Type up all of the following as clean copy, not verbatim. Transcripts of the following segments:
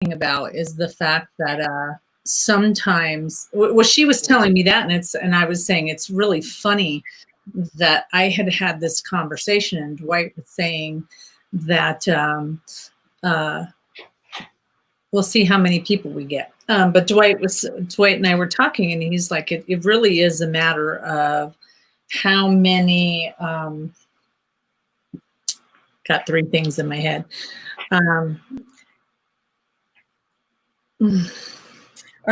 about is the fact that sometimes, well, she was telling me that, and I was saying it's really funny that I had this conversation, and Dwight was saying that we'll see how many people we get. But Dwight and I were talking, and he's like, it really is a matter of how many. Got three things in my head. Are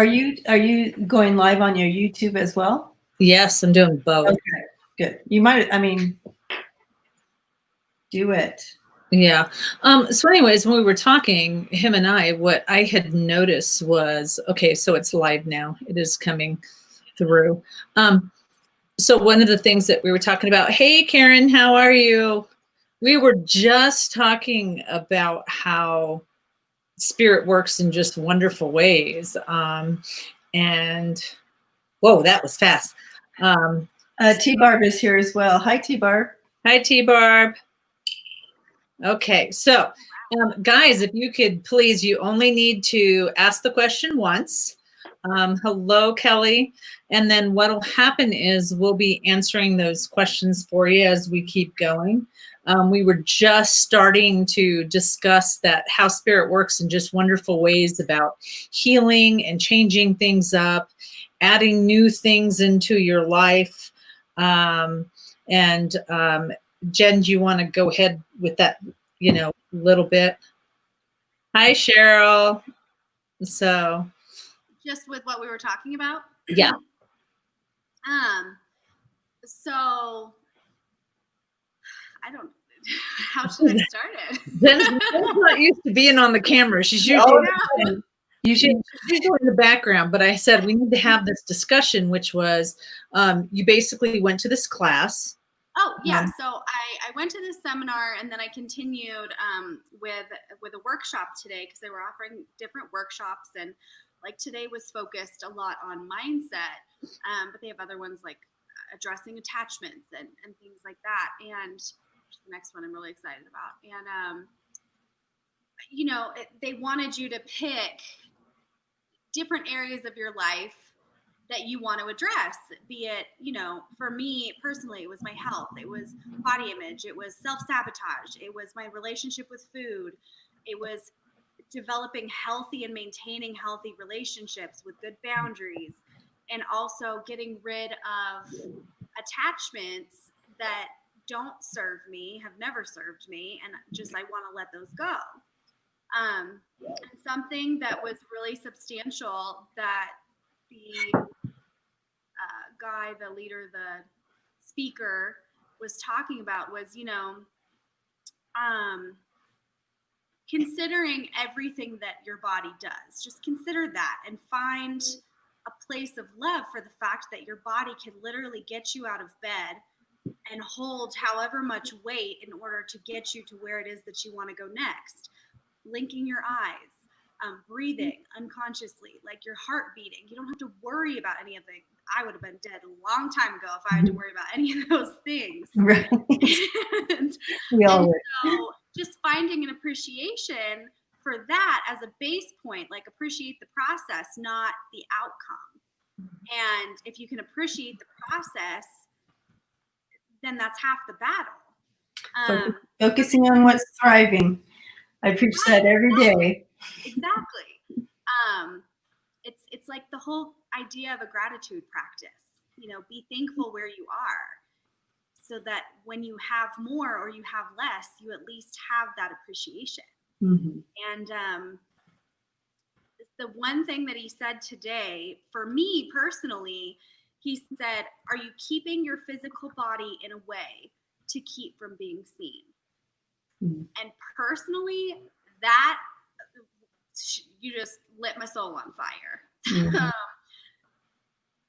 you going live on your YouTube as well? Yes, I'm doing both. Okay, good. You might, do it. Yeah. So anyways, when we were talking, him and I, what I had noticed was, okay, so it's live now. It is coming through. So one of the things that we were talking about, hey, Karen, how are you? We were just talking about how spirit works in just wonderful ways. And whoa, that was fast. T-Barb is here as well. Hi, T-Barb. Hi, T-Barb. Okay, so guys, if you could please, you only need to ask the question once. Hello, Kelly. And then what'll happen is we'll be answering those questions for you as we keep going. We were just starting to discuss that how spirit works in just wonderful ways about healing and changing things up, adding new things into your life. Jen, do you want to go ahead with that, little bit? Hi, Cheryl. So just with what we were talking about? Yeah. So I don't, how should I start it? Jen's not used to being on the camera. She's usually, she's usually in the background, but I said we need to have this discussion, which was you basically went to this class. Oh, yeah. So I went to this seminar, and then I continued with a workshop today because they were offering different workshops. And like today was focused a lot on mindset, but they have other ones like addressing attachments and things like that. And the next one I'm really excited about. And, they wanted you to pick different areas of your life that you want to address, be it, for me personally, it was my health, it was body image, it was self-sabotage, it was my relationship with food, it was developing healthy and maintaining healthy relationships with good boundaries, and also getting rid of attachments that don't serve me, have never served me, and just I want to let those go. And something that was really substantial that the guy, the leader, the speaker was talking about was, considering everything that your body does. Just consider that and find a place of love for the fact that your body can literally get you out of bed and hold however much weight in order to get you to where it is that you want to go next. Blinking your eyes, breathing unconsciously, like your heart beating. You don't have to worry about any of the. I would have been dead a long time ago if I had to worry about any of those things. Right. So just finding an appreciation for that as a base point, like appreciate the process, not the outcome. And if you can appreciate the process, then that's half the battle. Focusing on what's thriving. I preach that every day. Exactly. It's like the whole idea of a gratitude practice. Be thankful where you are, so that when you have more or you have less, you at least have that appreciation. Mm-hmm. And the one thing that he said today, for me personally, he said, "Are you keeping your physical body in a way to keep from being seen?" Mm-hmm. And personally, that you just lit my soul on fire. Mm-hmm.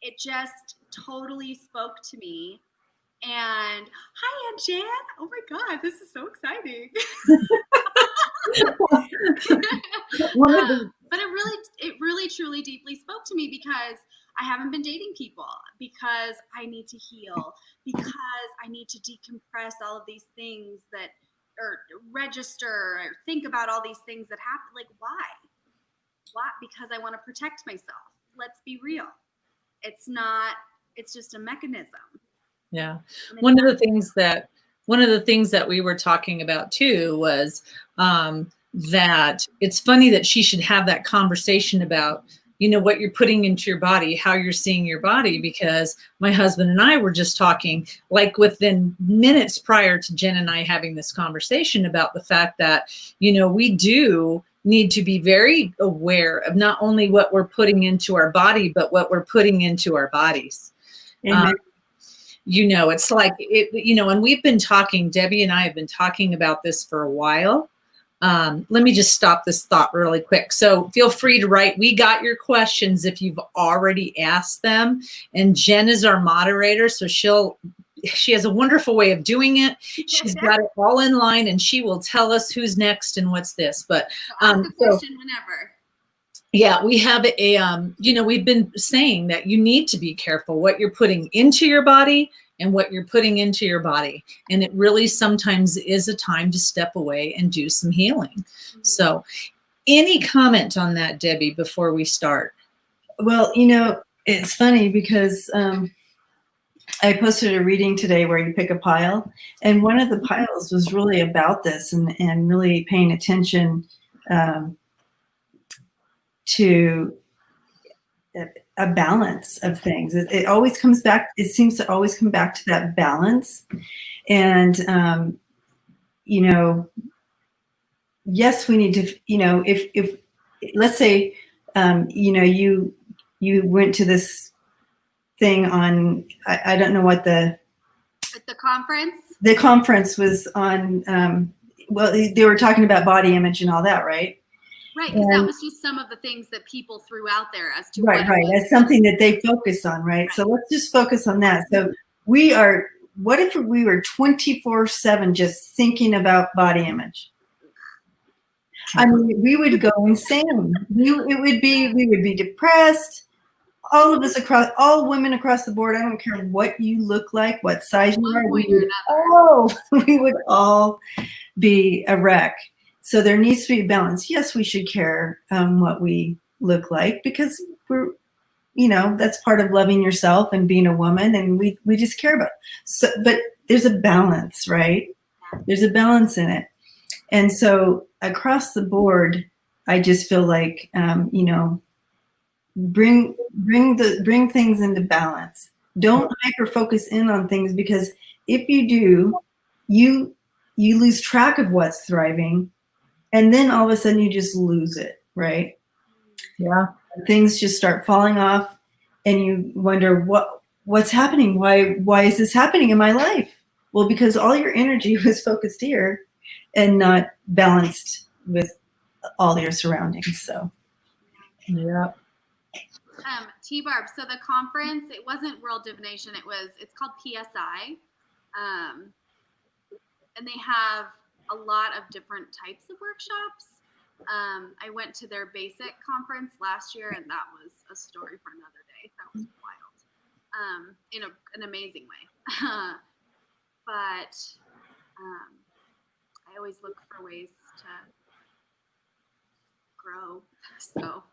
It just totally spoke to me. And hi, Aunt Jan. Oh my God, this is so exciting. But it really truly deeply spoke to me because I haven't been dating people, because I need to heal, because I need to decompress all of these things or register or think about all these things that happen. Like, why? Why? Because I want to protect myself. Let's be real. It's just a mechanism. Yeah. And One of the things that we were talking about too was that it's funny that she should have that conversation about, what you're putting into your body, how you're seeing your body, because my husband and I were just talking like within minutes prior to Jen and I having this conversation about the fact that, we do need to be very aware of not only what we're putting into our body, but what we're putting into our bodies. Amen. It's like and we've been talking, Debbie and I have been talking about this for a while. Let me just stop this thought really quick. So feel free to write. We got your questions if you've already asked them. And Jen is our moderator, so she has a wonderful way of doing it. She's got it all in line, and she will tell us who's next and what's this. But ask a question whenever. Yeah, we have we've been saying that you need to be careful what you're putting into your body and what you're putting into your body. And it really sometimes is a time to step away and do some healing. Mm-hmm. So any comment on that, Debbie, before we start? Well, it's funny because I posted a reading today where you pick a pile, and one of the piles was really about this and really paying attention to a balance of things. It always comes back. It seems to always come back to that balance. And, yes, we need to, if let's say, you went to this thing on, I don't know what the conference was on. Well, they were talking about body image and all that, right? Right, because that was just some of the things that people threw out there as to right. That's something that they focus on, right? So let's just focus on that. So what if we were 24/7 just thinking about body image? I mean, we would go insane. We would be depressed. All of us all women across the board. I don't care what you look like, what size you are. We would all be a wreck. So there needs to be a balance. Yes, we should care what we look like, because we're, that's part of loving yourself and being a woman, and we just care about it. So, but there's a balance, right? There's a balance in it. And so across the board, I just feel like, bring things into balance. Don't hyper focus in on things, because if you do, you lose track of what's thriving. And then all of a sudden you just lose it, right? Yeah. Things just start falling off, and you wonder what's happening? Why is this happening in my life? Well, because all your energy was focused here and not balanced with all your surroundings. So yeah. T-Barb, so the conference, it wasn't World Divination, it's called PSI. And they have a lot of different types of workshops. I went to their basic conference last year, and that was a story for another day. That was wild, in an amazing way. But I always look for ways to grow. So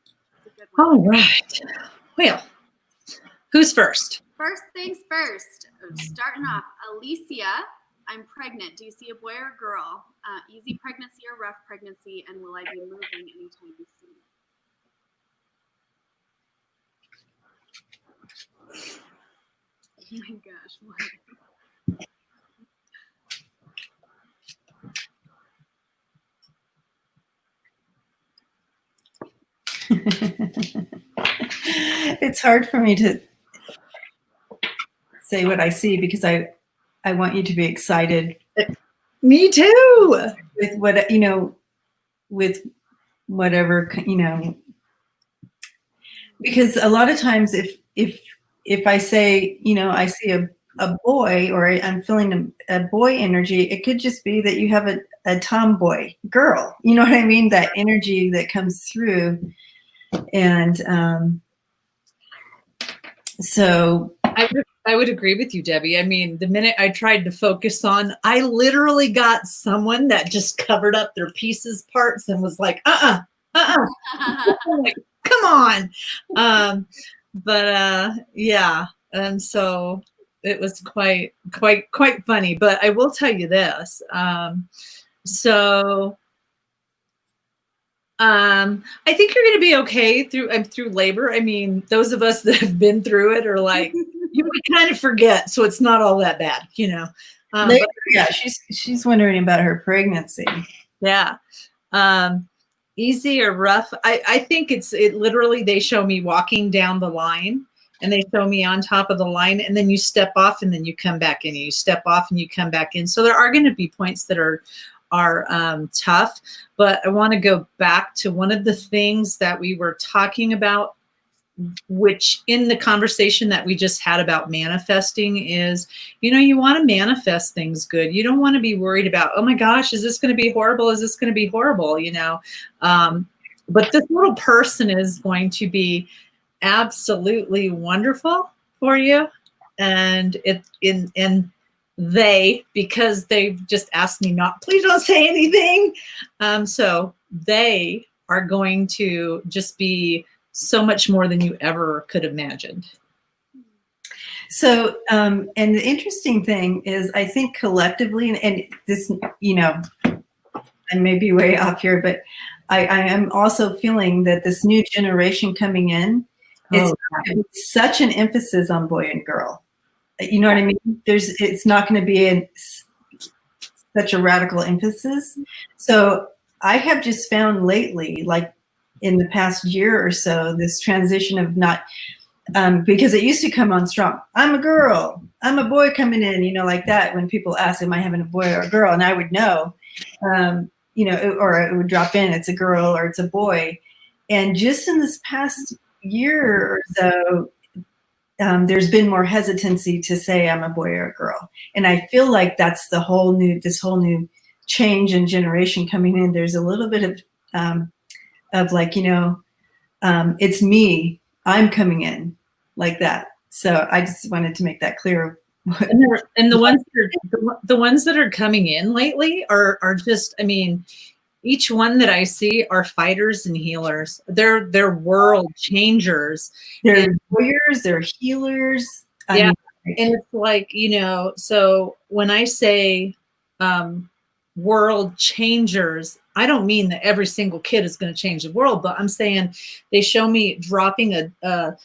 it's a good one. All right. Well, who's first? First things first. Starting off, Alicia. I'm pregnant. Do you see a boy or a girl? Easy pregnancy or rough pregnancy? And will I be moving anytime soon? Oh my gosh. It's hard for me to say what I see, because I want you to be excited. Me too. With what, with whatever, because a lot of times if I say, I see a boy, or I'm feeling a boy energy, it could just be that you have a tomboy girl. You know what I mean? That energy that comes through. And so I would agree with you, Debbie. I mean, the minute I tried to focus on, I literally got someone that just covered up their pieces, parts, and was like, I'm like, come on. Yeah. And so it was quite funny, but I will tell you this. I think you're going to be okay through labor. I mean, those of us that have been through it are like, you kind of forget. So it's not all that bad, you know? Later, yeah, she's wondering about her pregnancy. Yeah. Easy or rough? I think it literally, they show me walking down the line and they show me on top of the line, and then you step off and then you come back in, and you step off and you come back in. So there are going to be points that are tough, but I want to go back to one of the things that we were talking about, which in the conversation that we just had about manifesting is, you want to manifest things good. You don't want to be worried about, oh my gosh, is this going to be horrible? Is this going to be horrible? But this little person is going to be absolutely wonderful for you. And because they've just asked me please don't say anything. So they are going to just be so much more than you ever could have imagined. So, and the interesting thing is, I think collectively, and this, I may be way off here, but I am also feeling that this new generation coming in is such an emphasis on boy and girl. You know what I mean? It's not going to be such a radical emphasis. So I have just found lately, like in the past year or so, this transition of not, because it used to come on strong. I'm a girl, I'm a boy coming in, like that. When people ask, am I having a boy or a girl? And I would know, or it would drop in, it's a girl or it's a boy. And just in this past year or so, there's been more hesitancy to say I'm a boy or a girl. And I feel like that's this whole new change in generation coming in. There's a little bit of like, it's me, I'm coming in, like that. So I just wanted to make that clear. And the ones that are coming in lately are just, I mean, each one that I see are fighters and healers. They're world changers. They're warriors, they're healers. Yeah. And it's like, so when I say world changers, I don't mean that every single kid is going to change the world, but I'm saying they show me dropping how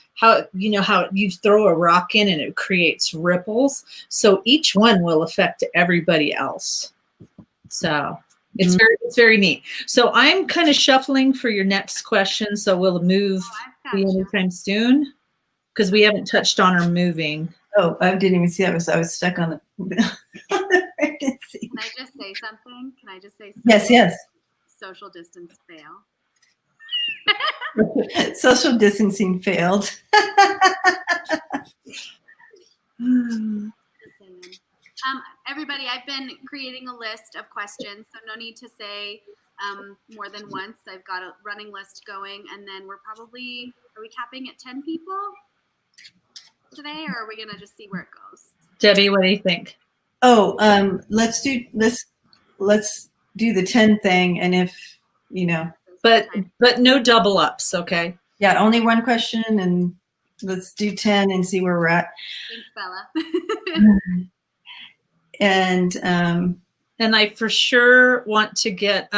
you throw a rock in and it creates ripples. So each one will affect everybody else. So it's very neat. So I'm kind of shuffling for your next question. So we'll move anytime soon because we haven't touched on our moving. Oh, I didn't even see that. I was stuck on the. Can I just say something? Yes. Social distance fail. Social distancing failed. Everybody, I've been creating a list of questions, so no need to say more than once. I've got a running list going, and then are we capping at 10 people today, or are we gonna just see where it goes? Debbie, what do you think? Oh, let's do the 10 thing, and if but no double ups, okay? Yeah, only one question, and let's do 10 and see where we're at. Thanks, Bella. And I for sure want to get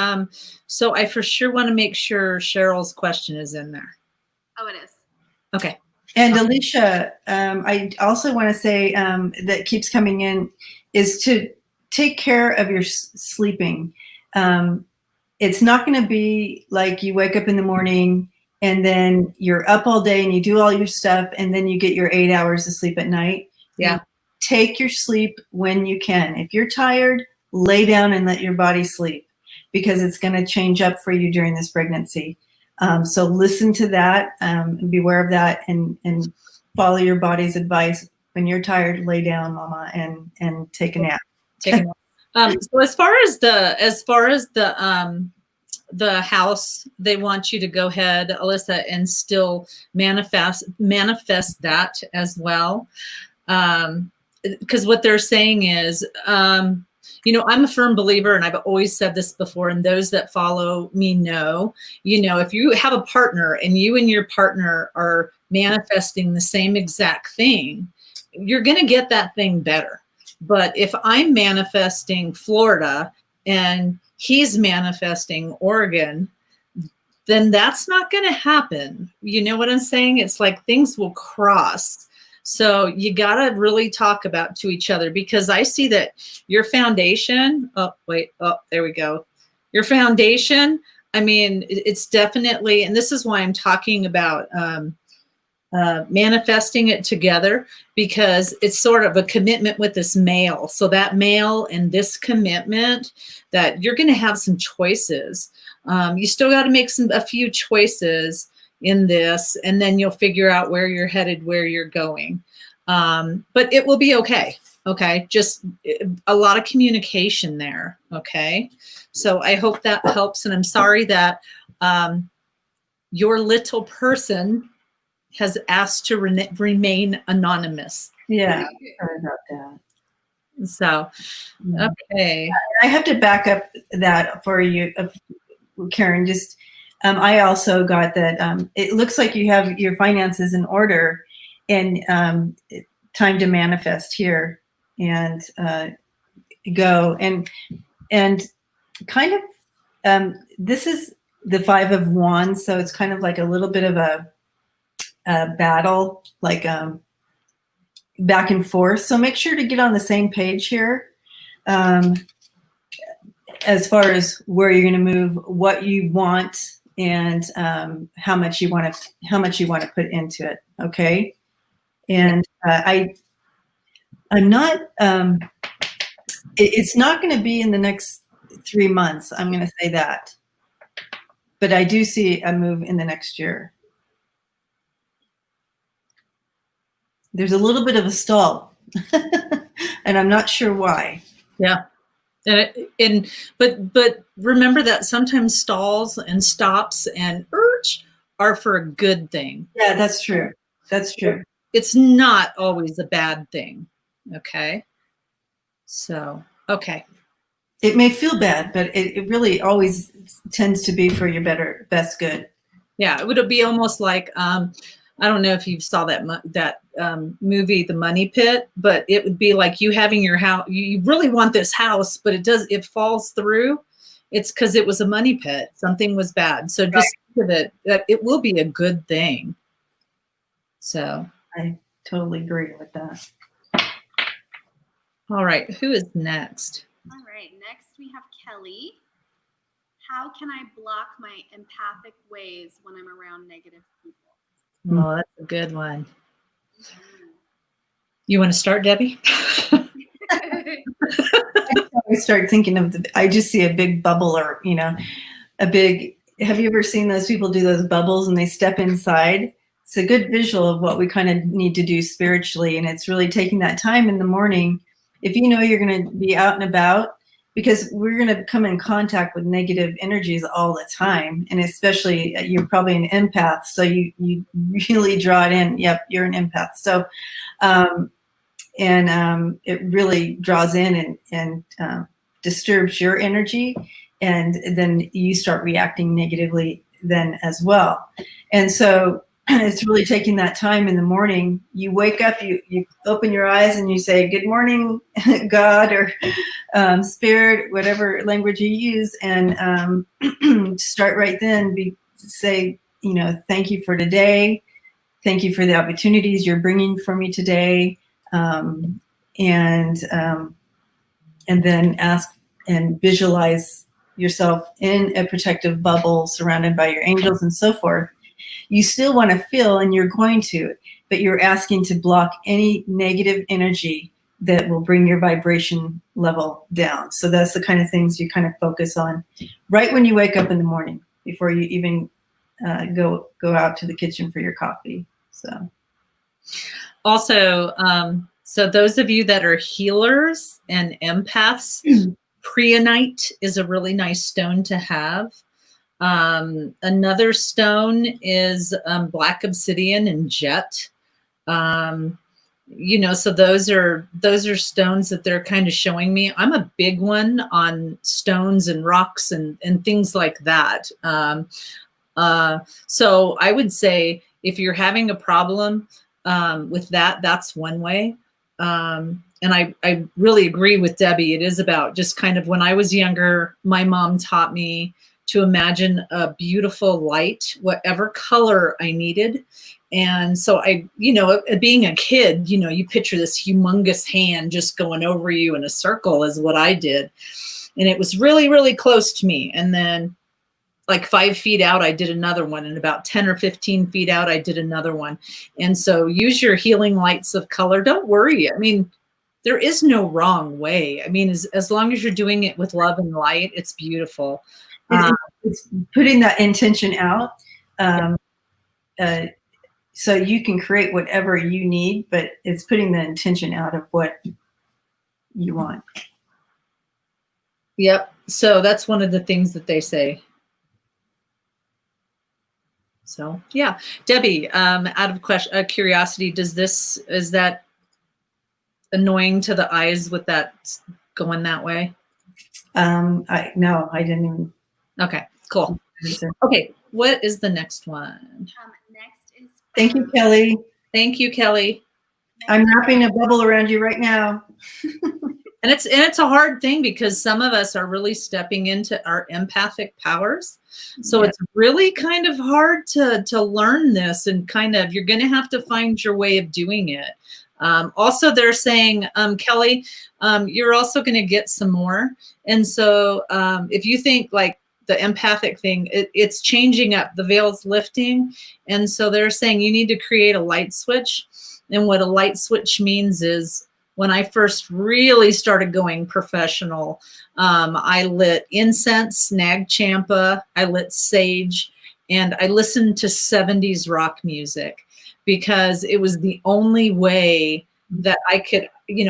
so I for sure want to make sure Cheryl's question is in there. Oh, it is. Okay. And Alicia, I also want to say that keeps coming in is to take care of your sleeping. It's not going to be like you wake up in the morning and then you're up all day and you do all your stuff and then you get your 8 hours of sleep at night. Yeah. Take your sleep when you can. If you're tired, lay down and let your body sleep because it's going to change up for you during this pregnancy. So listen to that and be aware of that and follow your body's advice. When you're tired, lay down, mama, and take a nap. So as far as the house, they want you to go ahead, Alyssa, and still manifest that as well. Because what they're saying is I'm a firm believer, and I've always said this before, and those that follow me know, if you have a partner and you and your partner are manifesting the same exact thing, you're going to get that thing better. But if I'm manifesting Florida and he's manifesting Oregon, then that's not going to happen. You know what I'm saying? It's like things will cross. So you got to really talk about to each other, because I see that your foundation, there we go. Your foundation, I mean, it's definitely, and this is why I'm talking about manifesting it together, because it's sort of a commitment with this male. So that male and this commitment, that you're going to have some choices. You still got to make a few choices in this, and then you'll figure out where you're headed, where you're going. But it will be okay. Okay. Just a lot of communication there. Okay. So I hope that helps. And I'm sorry that your little person has asked to remain anonymous. Yeah, sorry about that. So, okay. I have to back up that for you, Karen. Just, I also got that. It looks like you have your finances in order, and time to manifest here and go and kind of. This is the 5 of Wands, so it's kind of like a little bit of a battle, like back and forth. So make sure to get on the same page here. As far as where you're going to move, what you want, and how much you want to put into it. Okay. And I'm not, it's not going to be in the next 3 months. I'm going to say that, but I do see a move in the next year. There's a little bit of a stall and I'm not sure why. Yeah. But remember that sometimes stalls and stops and urge are for a good thing. Yeah, that's true. That's true. It's not always a bad thing. Okay. So, okay. It may feel bad, but it really always tends to be for your best good. Yeah. It would be almost like, I don't know if you saw that movie, The Money Pit, but it would be like you having your house. You really want this house, but it falls through. It's because it was a money pit. Something was bad. So just think of it, that it will be a good thing. So I totally agree with that. All right. Who is next? All right. Next we have Kelly. How can I block my empathic ways when I'm around negative people? Oh, that's a good one. You want to start, Debbie? I start thinking of I just see a big bubble, or, have you ever seen those people do those bubbles and they step inside? It's a good visual of what we kind of need to do spiritually. And it's really taking that time in the morning. If you know you're going to be out and about, because we're going to come in contact with negative energies all the time. And especially you're probably an empath. So you really draw it in. Yep, you're an empath. So, it really draws in and disturbs your energy. And then you start reacting negatively then as well. And so it's really taking that time in the morning. You wake up, you open your eyes and you say, good morning, God, or spirit, whatever language you use. And start right then, say, thank you for today. Thank you for the opportunities you're bringing for me today. And then ask and visualize yourself in a protective bubble surrounded by your angels and so forth. You still want to feel, and you're going to, but you're asking to block any negative energy that will bring your vibration level down. So that's the kind of things you kind of focus on right when you wake up in the morning, before you even go out to the kitchen for your coffee. So also, so those of you that are healers and empaths, Preonite is a really nice stone to have. Another stone is black obsidian and jet. So those are stones that they're kind of showing me. I'm a big one on stones and rocks and things like that. So I would say if you're having a problem with that, that's one way. And I really agree with Debbie. It is about just kind of, when I was younger, my mom taught me to imagine a beautiful light, whatever color I needed. And so being a kid, you picture this humongous hand just going over you in a circle is what I did. And it was really, really close to me. And then like 5 feet out, I did another one. And about 10 or 15 feet out, I did another one. And so use your healing lights of color. Don't worry. I mean, there is no wrong way. I mean, as long as you're doing it with love and light, it's beautiful. It's putting that intention out. So you can create whatever you need, but it's putting the intention out of what you want. Yep. So that's one of the things that they say. So yeah, Debbie, out of curiosity, is that annoying to the eyes with that going that way? No, I didn't even. Okay, cool. Okay, what is the next one? Next is. Thank you, Kelly. Thank you, Kelly. I'm wrapping a bubble around you right now. And it's a hard thing because some of us are really stepping into our empathic powers. So it's really kind of hard to learn this, and kind of, you're going to have to find your way of doing it. Also, they're saying, Kelly, you're also going to get some more. And so if you think like the empathic thing, it's changing up, the veil's lifting. And so they're saying you need to create a light switch. And what a light switch means is, when I first really started going professional, I lit incense, Nag Champa, I lit sage, and I listened to 70s rock music because it was the only way that I could,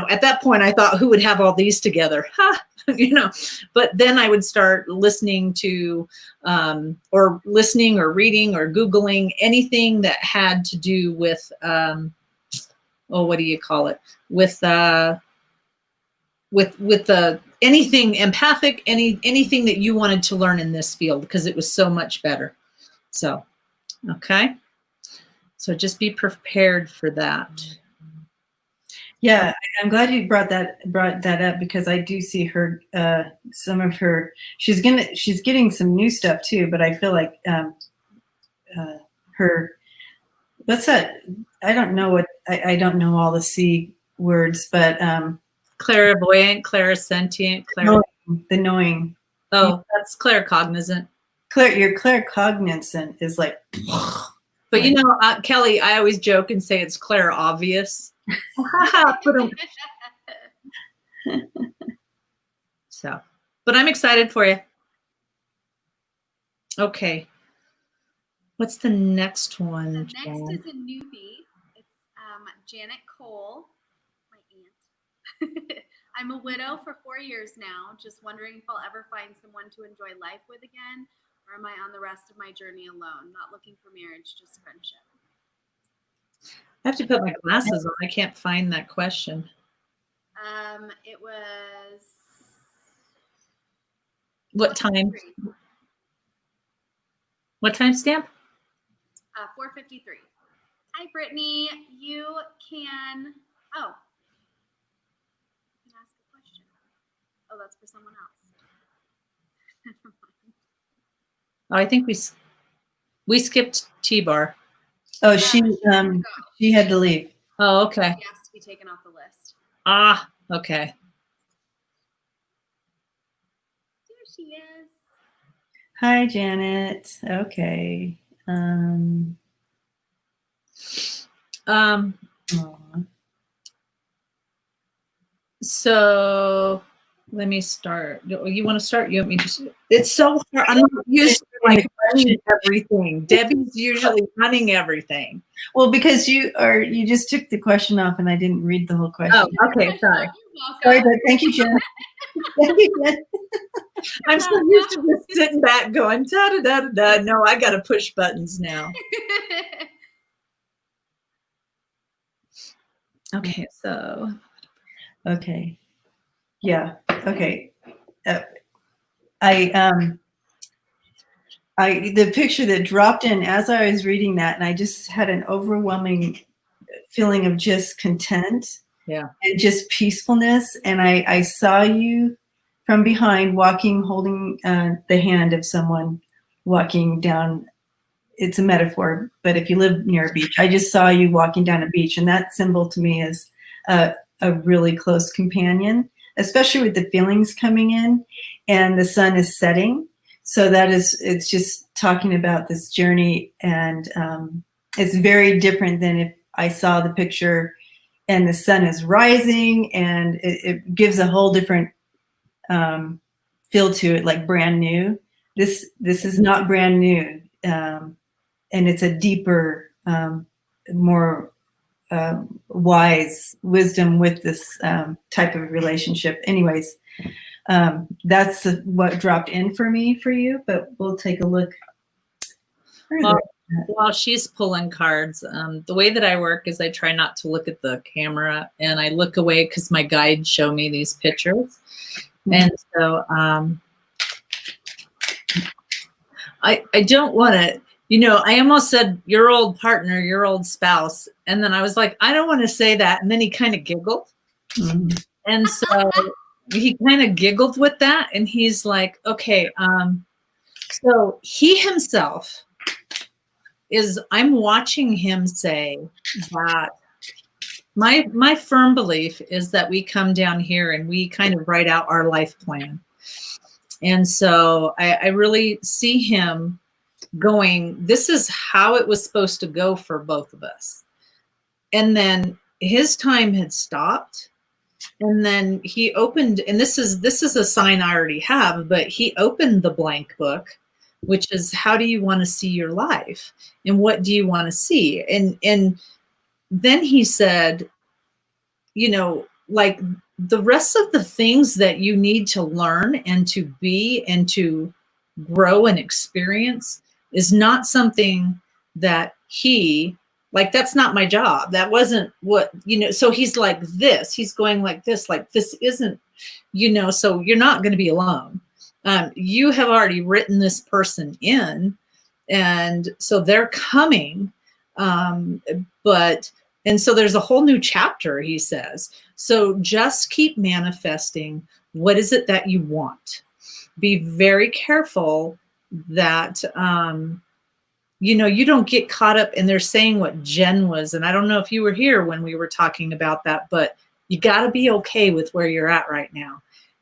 at that point I thought, who would have all these together? But then I would start listening to, or listening or reading or Googling anything that had to do with, what do you call it? With anything empathic, anything that you wanted to learn in this field, because it was so much better. So, okay. So just be prepared for that. Yeah, I'm glad you brought that up, because I do see her, some of her, she's getting some new stuff too, but I feel like her, what's that? I don't know I don't know all the C words, but clairvoyant, clairsentient, the knowing. Oh, that's claircognizant. Your claircognizant is like. But Kelly, I always joke and say it's clairobvious. So, but I'm excited for you. Okay. What's the next one? The next is a newbie. It's Janet Cole, my aunt. I'm a widow for 4 years now, just wondering if I'll ever find someone to enjoy life with again, or am I on the rest of my journey alone? Not looking for marriage, just friendship. I have to put my glasses on. I can't find that question. It was. What time? What time stamp? 4:53. Hi, Brittany. You can. Oh. You can ask a question. Oh, that's for someone else. Oh, I think we skipped T-Bar. Oh, she had to leave. Oh, okay. She has to be taken off the list. Ah, okay. There she is. Hi, Janet. Okay. So let me start. You want to start? You want me to? It's so hard. I'm not used to like running everything. Debbie's usually running everything. Well, because you just took the question off, and I didn't read the whole question. Oh, okay. Sorry. Sorry, but thank you, Jen. Thank you, Jen. I'm so used to just sitting back going da da da da. No, I got to push buttons now. Okay, so Okay. Yeah. Okay. I the picture that dropped in as I was reading that, and I just had an overwhelming feeling of just content yeah. and just peacefulness. And I saw you from behind walking, holding the hand of someone walking down. It's a metaphor, but if you live near a beach, I just saw you walking down a beach, and that symbol to me is a really close companion, especially with the feelings coming in, and the sun is setting. So it's just talking about this journey, and it's very different than if I saw the picture and the sun is rising, and it gives a whole different feel to it, like brand new. This is not brand new. And it's a deeper, more wise wisdom with this type of relationship. Anyways, that's what dropped in for me for you, but we'll take a look further. While she's pulling cards, the way that I work is I try not to look at the camera, and I look away because my guides show me these pictures. Mm-hmm. And so I don't want to, I almost said your old partner, your old spouse. And then I was like, I don't want to say that. And then he kind of giggled. Mm-hmm. And so he kind of giggled with that. And he's like, okay. So he himself I'm watching him say that my firm belief is that we come down here and we kind of write out our life plan. And so I really see him going, this is how it was supposed to go for both of us. And then his time had stopped. And then he opened, and this is a sign I already have, but he opened the blank book, which is, how do you want to see your life? And what do you want to see? And then he said, like, the rest of the things that you need to learn and to be and to grow and experience is not something that that's not my job. That wasn't what, so he's like this, he's going like this isn't, so you're not going to be alone. You have already written this person in, and so they're coming. And so there's a whole new chapter, he says. So just keep manifesting. What is it that you want? Be very careful that, you don't get caught up. And they're saying what Jen was. And I don't know if you were here when we were talking about that, but you got to be okay with where you're at right now.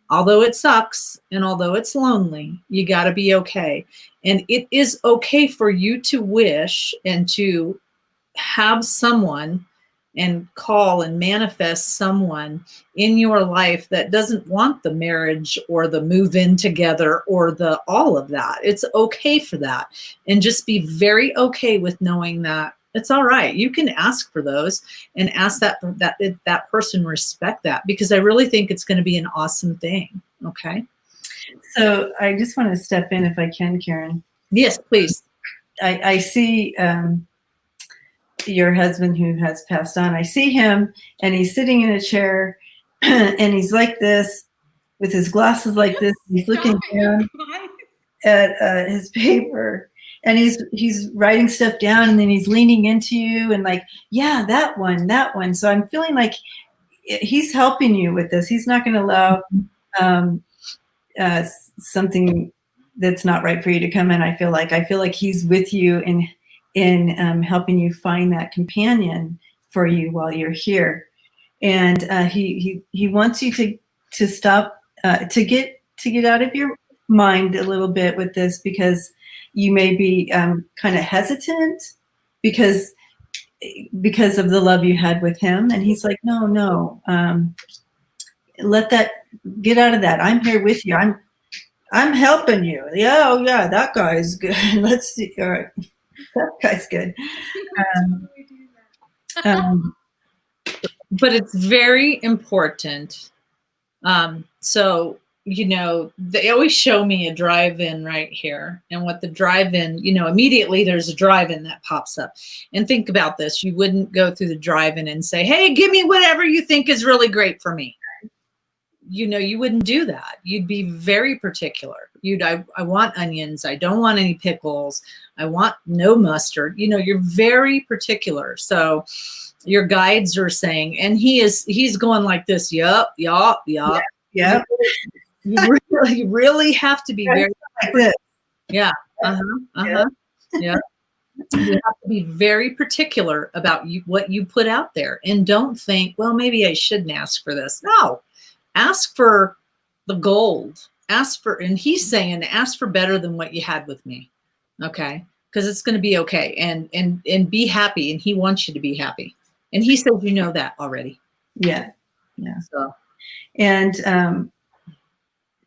Although it sucks and although it's lonely, you got to be okay. And it is okay for you to wish and to have someone and call and manifest someone in your life that doesn't want the marriage or the move in together or the all of that. It's okay for that. And just be very okay with knowing that it's all right. You can ask for those and ask that person respect that, because I really think it's going to be an awesome thing. Okay. So I just want to step in if I can, Karen. Yes, please. I see your husband who has passed on. I see him, and he's sitting in a chair, and he's like this with his glasses like this. He's looking down at his paper, and he's writing stuff down, and then he's leaning into you and like, yeah, that one. So I'm feeling like he's helping you with this. He's not going to allow something that's not right for you to come in. I feel like he's with you in helping you find that companion for you while you're here. And he wants you to stop, to get out of your mind a little bit with this, because you may be kind of hesitant because of the love you had with him. And he's like, no, let that, get out of that. I'm here with you. I'm helping you. Yeah, oh yeah, that guy's good. Let's see. All right, that guy's good. But it's very important. So they always show me a drive-in right here. And what the drive-in, immediately there's a drive-in that pops up. And think about this. You wouldn't go through the drive-in and say, hey, give me whatever you think is really great for me. You wouldn't do that. You'd be very particular. I want onions. I don't want any pickles. I want no mustard. You're very particular. So your guides are saying, and he's going like this. Yup, yup, yup. Yeah. You really have to be very Like this. yeah. Yeah. You have to be very particular about what you put out there, and don't think, well, maybe I shouldn't ask for this. No, ask for the gold. And he's saying, ask for better than what you had with me. Okay. Because it's going to be okay. And be happy. And he wants you to be happy. And he says, that already. Yeah. Yeah. So, and,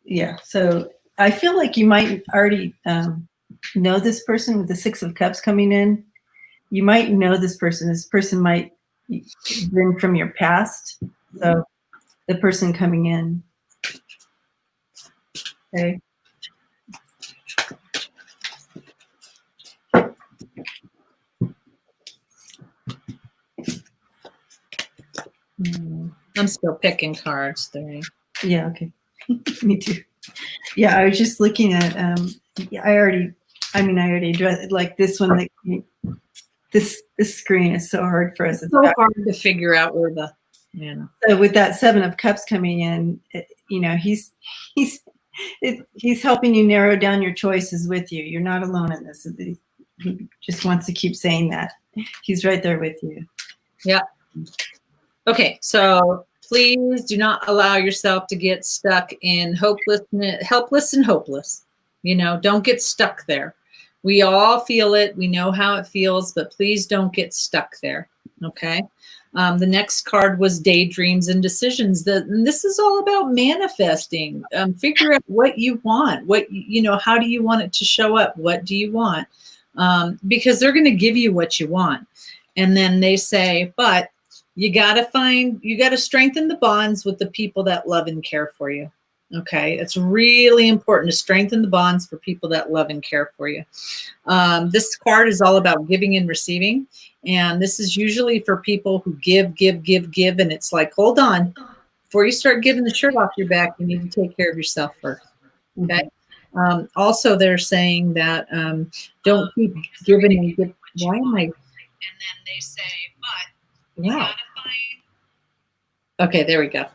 yeah. So I feel like you might already, know this person with the 6 of Cups coming in. You might know this person. This person might been from your past. So the person coming in. Okay. I'm still picking cards there. Yeah. Okay. Me too. Yeah. I was just looking at, I already addressed like this one. Like this screen is so hard for us. It's so hard to figure out where So with that 7 of Cups coming in, he's helping you narrow down your choices with you. You're not alone in this. He just wants to keep saying that. He's right there with you. Yeah. Okay. So please do not allow yourself to get stuck in helpless and hopeless. Don't get stuck there. We all feel it. We know how it feels, but please don't get stuck there. Okay. The next card was daydreams and decisions. And this is all about manifesting. Figure out what you want. How do you want it to show up? What do you want? Because they're going to give you what you want. And then they say, but you got to strengthen the bonds with the people that love and care for you. Okay. It's really important to strengthen the bonds for people that love and care for you. This card is all about giving and receiving. And this is usually for people who give. And it's like, hold on, before you start giving the shirt off your back, you need to take care of yourself first. Okay. Also, they're saying that don't keep giving and give. Why am I? And then they say, but wow. Okay, there we go.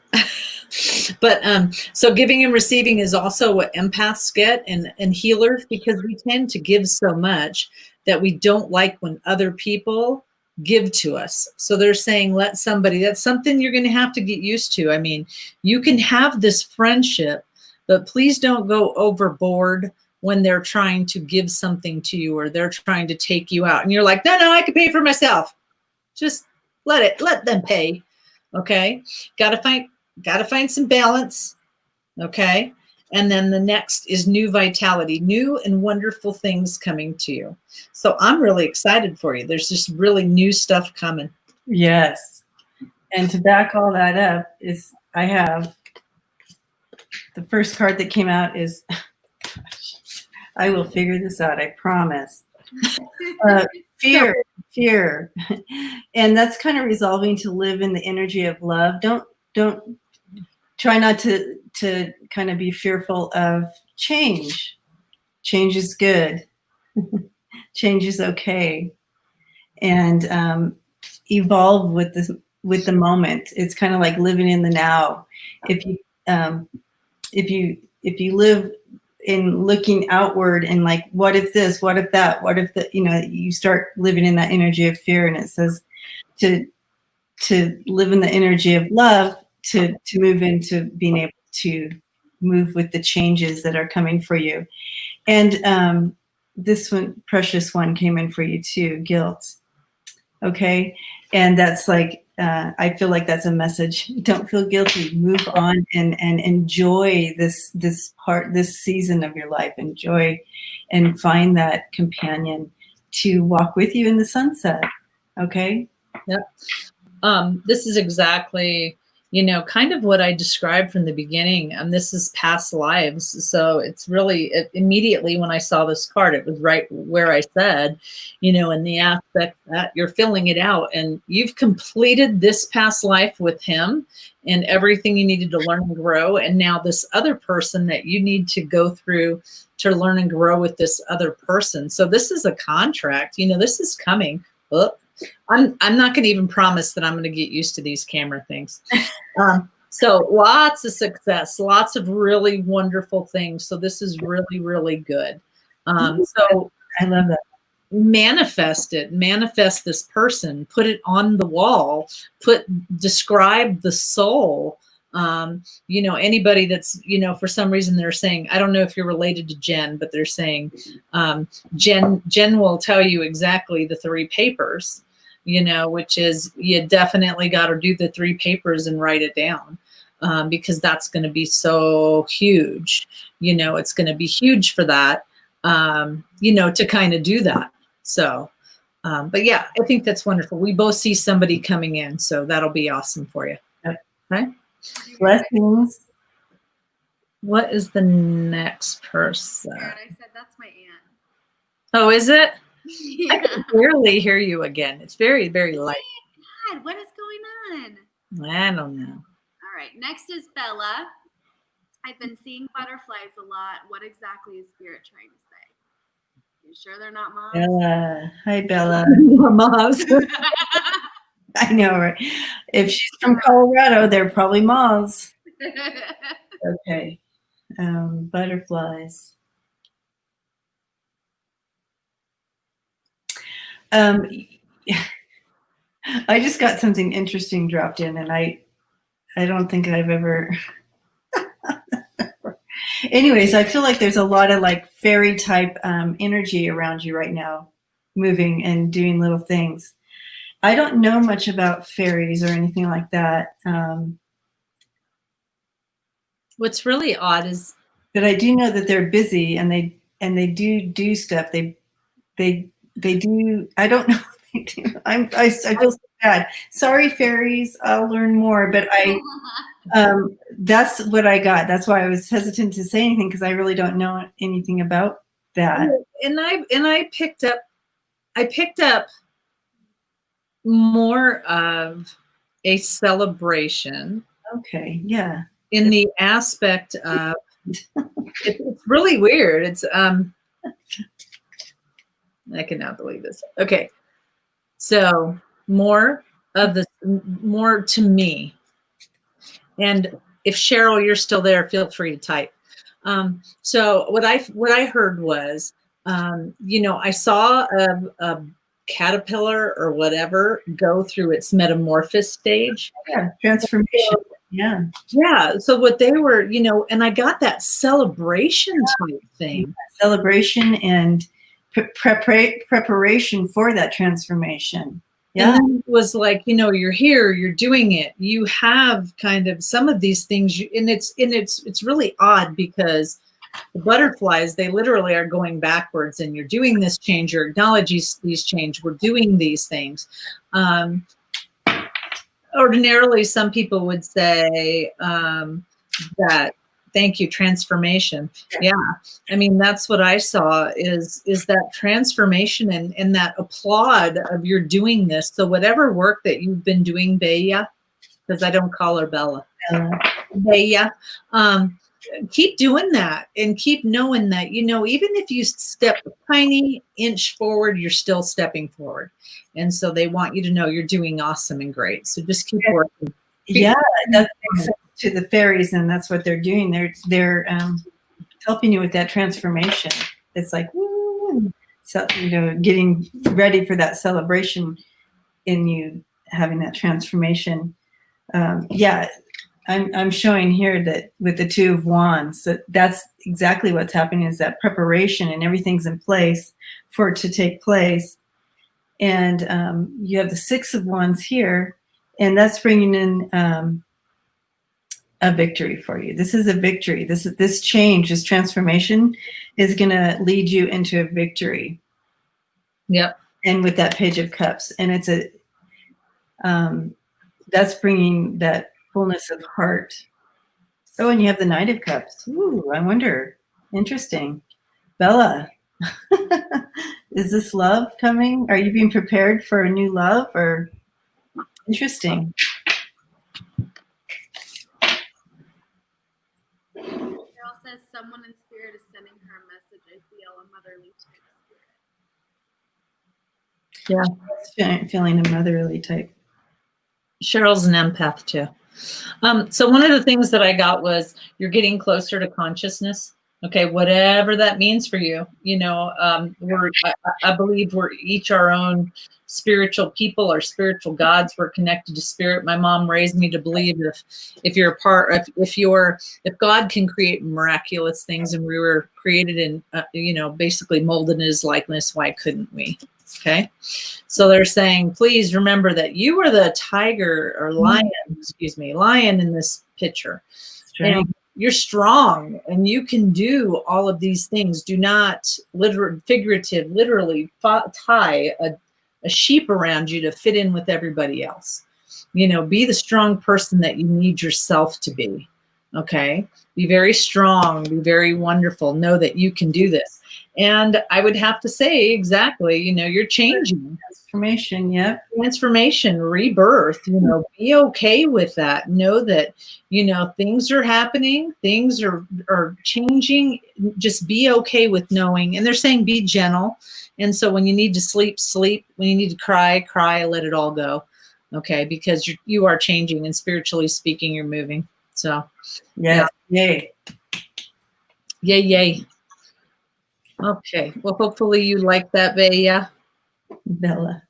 But so giving and receiving is also what empaths get and healers, because we tend to give so much that we don't like when other people give to us. So they're saying, that's something you're going to have to get used to. I mean, you can have this friendship, but please don't go overboard when they're trying to give something to you or they're trying to take you out. And you're like, no, I can pay for myself. Just let them pay. Okay. Got to find some balance. Okay. And then the next is new vitality, new and wonderful things coming to you. So I'm really excited for you. There's just really new stuff coming. Yes. And to back all that up is I have the first card that came out is, I will figure this out. I promise. Fear. And that's kind of resolving to live in the energy of love. Don't try not to kind of be fearful of change. Change is good. Change is okay. And evolve with the moment. It's kind of like living in the now. If you live in looking outward and like, what if this, what if that, what if that, you start living in that energy of fear. And it says to live in the energy of love, to move into being able to move with the changes that are coming for you. And this one, precious one, came in for you too, guilt. Okay. And that's like, I feel like that's a message. Don't feel guilty. Move on and enjoy this season of your life. Enjoy and find that companion to walk with you in the sunset. Okay. Yep. This is exactly kind of what I described from the beginning. And this is past lives. So it's really immediately when I saw this card, it was right where I said, in the aspect that you're filling it out and you've completed this past life with him and everything you needed to learn and grow. And now this other person that you need to go through to learn and grow with this other person. So this is a contract, this is coming. Oh, I'm not going to even promise that I'm going to get used to these camera things. So lots of success, lots of really wonderful things. So this is really, really good. So I love that. Manifest this person, put it on the wall, describe the soul. Anybody that's, for some reason they're saying, I don't know if you're related to Jen, but they're saying, Jen will tell you exactly the 3 papers, which is you definitely got to do the 3 papers and write it down. Because that's going to be so huge, it's going to be huge for that, to kind of do that. So, but yeah, I think that's wonderful. We both see somebody coming in, so that'll be awesome for you. Okay. Blessings. What is the next person? I said that's my aunt. Oh, is it? Yeah. I can barely hear you again. It's very, very light. God, what is going on? I don't know. All right, next is Bella. I've been seeing butterflies a lot. What exactly is Spirit trying to say? You sure they're not moms? Bella. Hi, Bella. Moms. I know, right? If she's from Colorado, they're probably moths. Okay. Butterflies. I just got something interesting dropped in, and I don't think I've ever. Anyways, I feel like there's a lot of like fairy type energy around you right now, moving and doing little things. I don't know much about fairies or anything like that. What's really odd is, but I do know that they're busy and they do stuff. They do. I don't know. What they do. I feel so bad. Sorry, fairies. I'll learn more. But that's what I got. That's why I was hesitant to say anything because I really don't know anything about that. And I picked up more of a celebration. Okay. Yeah. In the aspect of, it's really weird. It's I cannot believe this. Okay, so more to me. And if Cheryl, you're still there, feel free to type. So what I heard was, I saw a caterpillar or whatever go through its metamorphosis stage. Yeah, transformation. Yeah. Yeah. So what they were, and I got that celebration type thing. Yeah, celebration and preparation for that transformation. Yeah. And it was like, you're here, you're doing it. You have kind of some of these things, and it's really odd because the butterflies, they literally are going backwards, and you're doing this change, you're acknowledging these change, we're doing these things. Ordinarily, some people would say that, thank you, transformation. Yeah. I mean, that's what I saw is that transformation and that applaud of you're doing this. So whatever work that you've been doing, Bella, because I don't call her Bella, Bella, keep doing that and keep knowing that, even if you step a tiny inch forward, you're still stepping forward. And so they want you to know you're doing awesome and great. So just keep working. Yeah, that makes sense to the fairies, and that's what they're doing. They're helping you with that transformation. It's like, woo, so getting ready for that celebration in you having that transformation. Yeah, I'm showing here that with the 2 of Wands, that's exactly what's happening, is that preparation and everything's in place for it to take place. And you have the 6 of Wands here, and that's bringing in a victory for you. This is a victory. This change, this transformation is going to lead you into a victory. Yep. And with that Page of Cups, and it's that's bringing that fullness of heart. Oh, and you have the Knight of Cups. Ooh, I wonder. Interesting. Bella, is this love coming? Are you being prepared for a new love or interesting? Carol says someone in spirit is sending her a message. I feel a motherly type spirit. Feeling a motherly type. Cheryl's an empath too. So one of the things that I got was you're getting closer to consciousness. Okay, whatever that means for you. You know, I believe we're each our own spiritual people or spiritual gods. We're connected to spirit. My mom raised me to believe if you're a part, if God can create miraculous things and we were created in, you know, basically molded in His likeness, why couldn't we? Okay, so they're saying, please remember that you were the tiger or lion, lion in this picture. And you're strong and you can do all of these things. Do not literally tie a sheep around you to fit in with everybody else. You know, be the strong person that you need yourself to be. Okay, be very strong, be very wonderful. Know that you can do this. And I would have to say exactly, you know, you're changing. Transformation, yep. Transformation, rebirth, you know, be okay with that. Know that, you know, things are happening, things are changing. Just be okay with knowing. And they're saying be gentle. And so when you need to sleep, sleep. When you need to cry, cry, let it all go. Okay, because you are changing and spiritually speaking, you're moving. So yeah. Yay. Yay, yay. Okay. Well, hopefully you like that, Bella. Bella.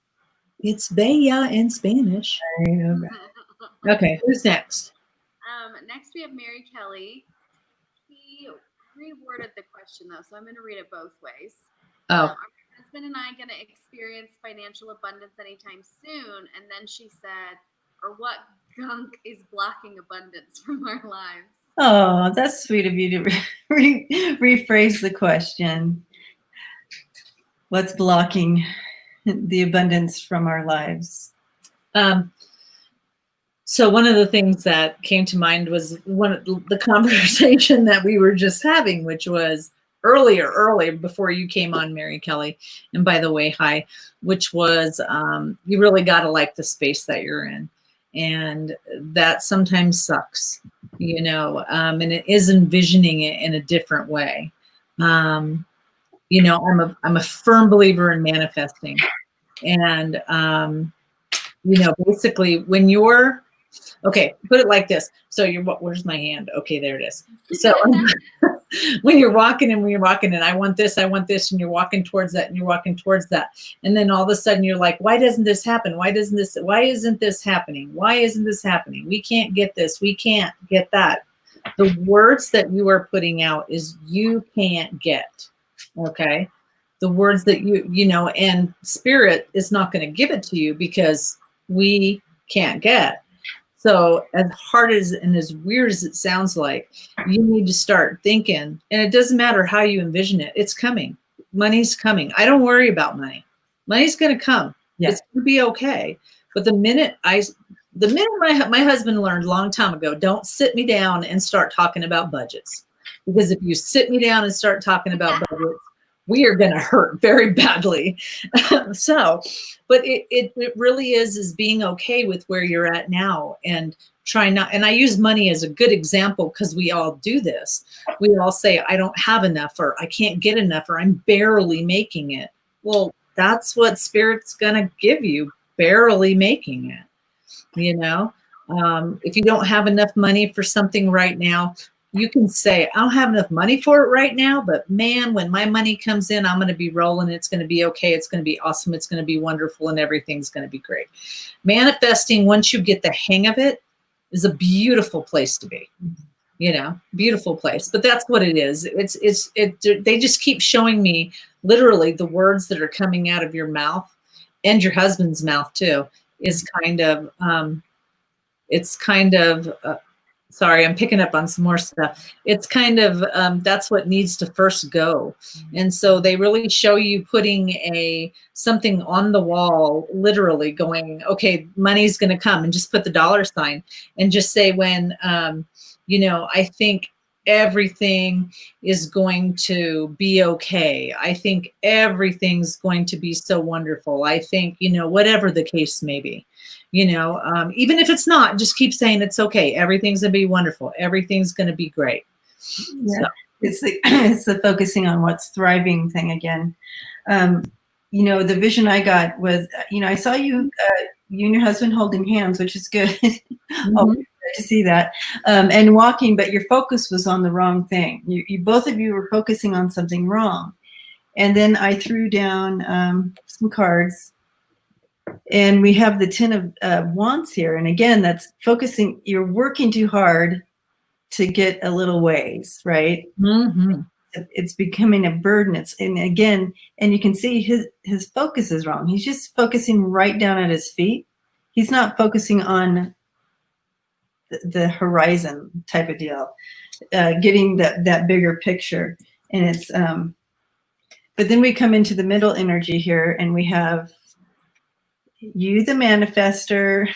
It's Bella in Spanish. Okay. Who's next? Next we have Mary Kelly. He reworded the question though, so I'm going to read it both ways. Oh. Are my husband and I going to experience financial abundance anytime soon? And then she said, or what gunk is blocking abundance from our lives? Oh, that's sweet of you to rephrase the question. What's blocking the abundance from our lives? So one of the things that came to mind was the conversation that we were just having, which was earlier before you came on, Mary Kelly. And by the way, hi, which was you really got to like the space that you're in. And that sometimes sucks, you know, and it is envisioning it in a different way. You know, I'm a firm believer in manifesting. And, you know, basically when you're, okay, put it like this. So where's my hand? Okay, there it is. So when you're walking and I want this, and you're walking towards that and you're walking towards that. And then all of a sudden you're like, why doesn't this happen? Why isn't this happening? Why isn't this happening? We can't get this. We can't get that. The words that you are putting out is you can't get. Okay. The words that you know, and spirit is not going to give it to you because we can't get. So as hard as and as weird as it sounds like, you need to start thinking, and it doesn't matter how you envision it. It's coming. Money's coming. I don't worry about money. Money's going to come. Yeah. It's going to be okay. But the minute my husband learned a long time ago, don't sit me down and start talking about budgets. Because if you sit me down and start talking about budgets, we are going to hurt very badly. So, but it really is being okay with where you're at now and try not, and I use money as a good example because we all do this. We all say, I don't have enough, or I can't get enough, or I'm barely making it. Well, that's what spirit's going to give you, barely making it. You know, if you don't have enough money for something right now, you can say, I don't have enough money for it right now, but man, when my money comes in, I'm going to be rolling. It's going to be okay. It's going to be awesome. It's going to be wonderful, and everything's going to be great. Manifesting, once you get the hang of it, is a beautiful place to be. You know, beautiful place. But that's what it is. They just keep showing me literally the words that are coming out of your mouth and your husband's mouth too. Is kind of Sorry, I'm picking up on some more stuff. It's kind of that's what needs to first go, and so they really show you putting something on the wall, literally going, okay, money's going to come, and just put the dollar sign, and just say when I think everything is going to be okay. I think everything's going to be so wonderful. I think whatever the case may be. Even if it's not, just keep saying it's okay. Everything's going to be wonderful. Everything's going to be great. Yeah. So. It's the focusing on what's thriving thing again. The vision I got was, I saw you and your husband holding hands, which is good. Oh, good to see that. And walking, but your focus was on the wrong thing. You both of you were focusing on something wrong. And then I threw down some cards. And we have the 10 of Wands here. And again, that's focusing. You're working too hard to get a little ways, right? Mm-hmm. It's becoming a burden. And you can see his focus is wrong. He's just focusing right down at his feet. He's not focusing on the horizon type of deal, getting that bigger picture. And it's, but then we come into the middle energy here, and we have you, the manifester,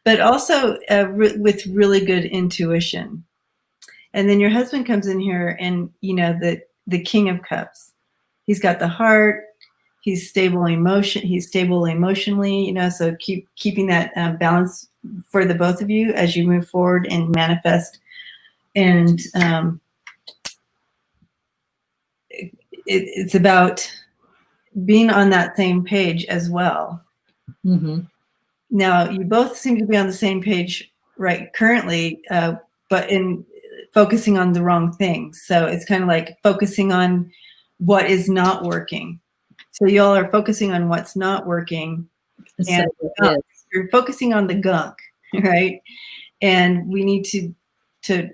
but also with really good intuition. And then your husband comes in here, and the King of Cups. He's got the heart. He's stable emotion. He's stable emotionally. So keeping that balance for the both of you as you move forward and manifest. And it's about being on that same page as well. Mm-hmm. Now, you both seem to be on the same page right currently, but in focusing on the wrong things. So it's kind of like focusing on what is not working. So y'all are focusing on what's not working, and you're focusing on the gunk, right? And we need to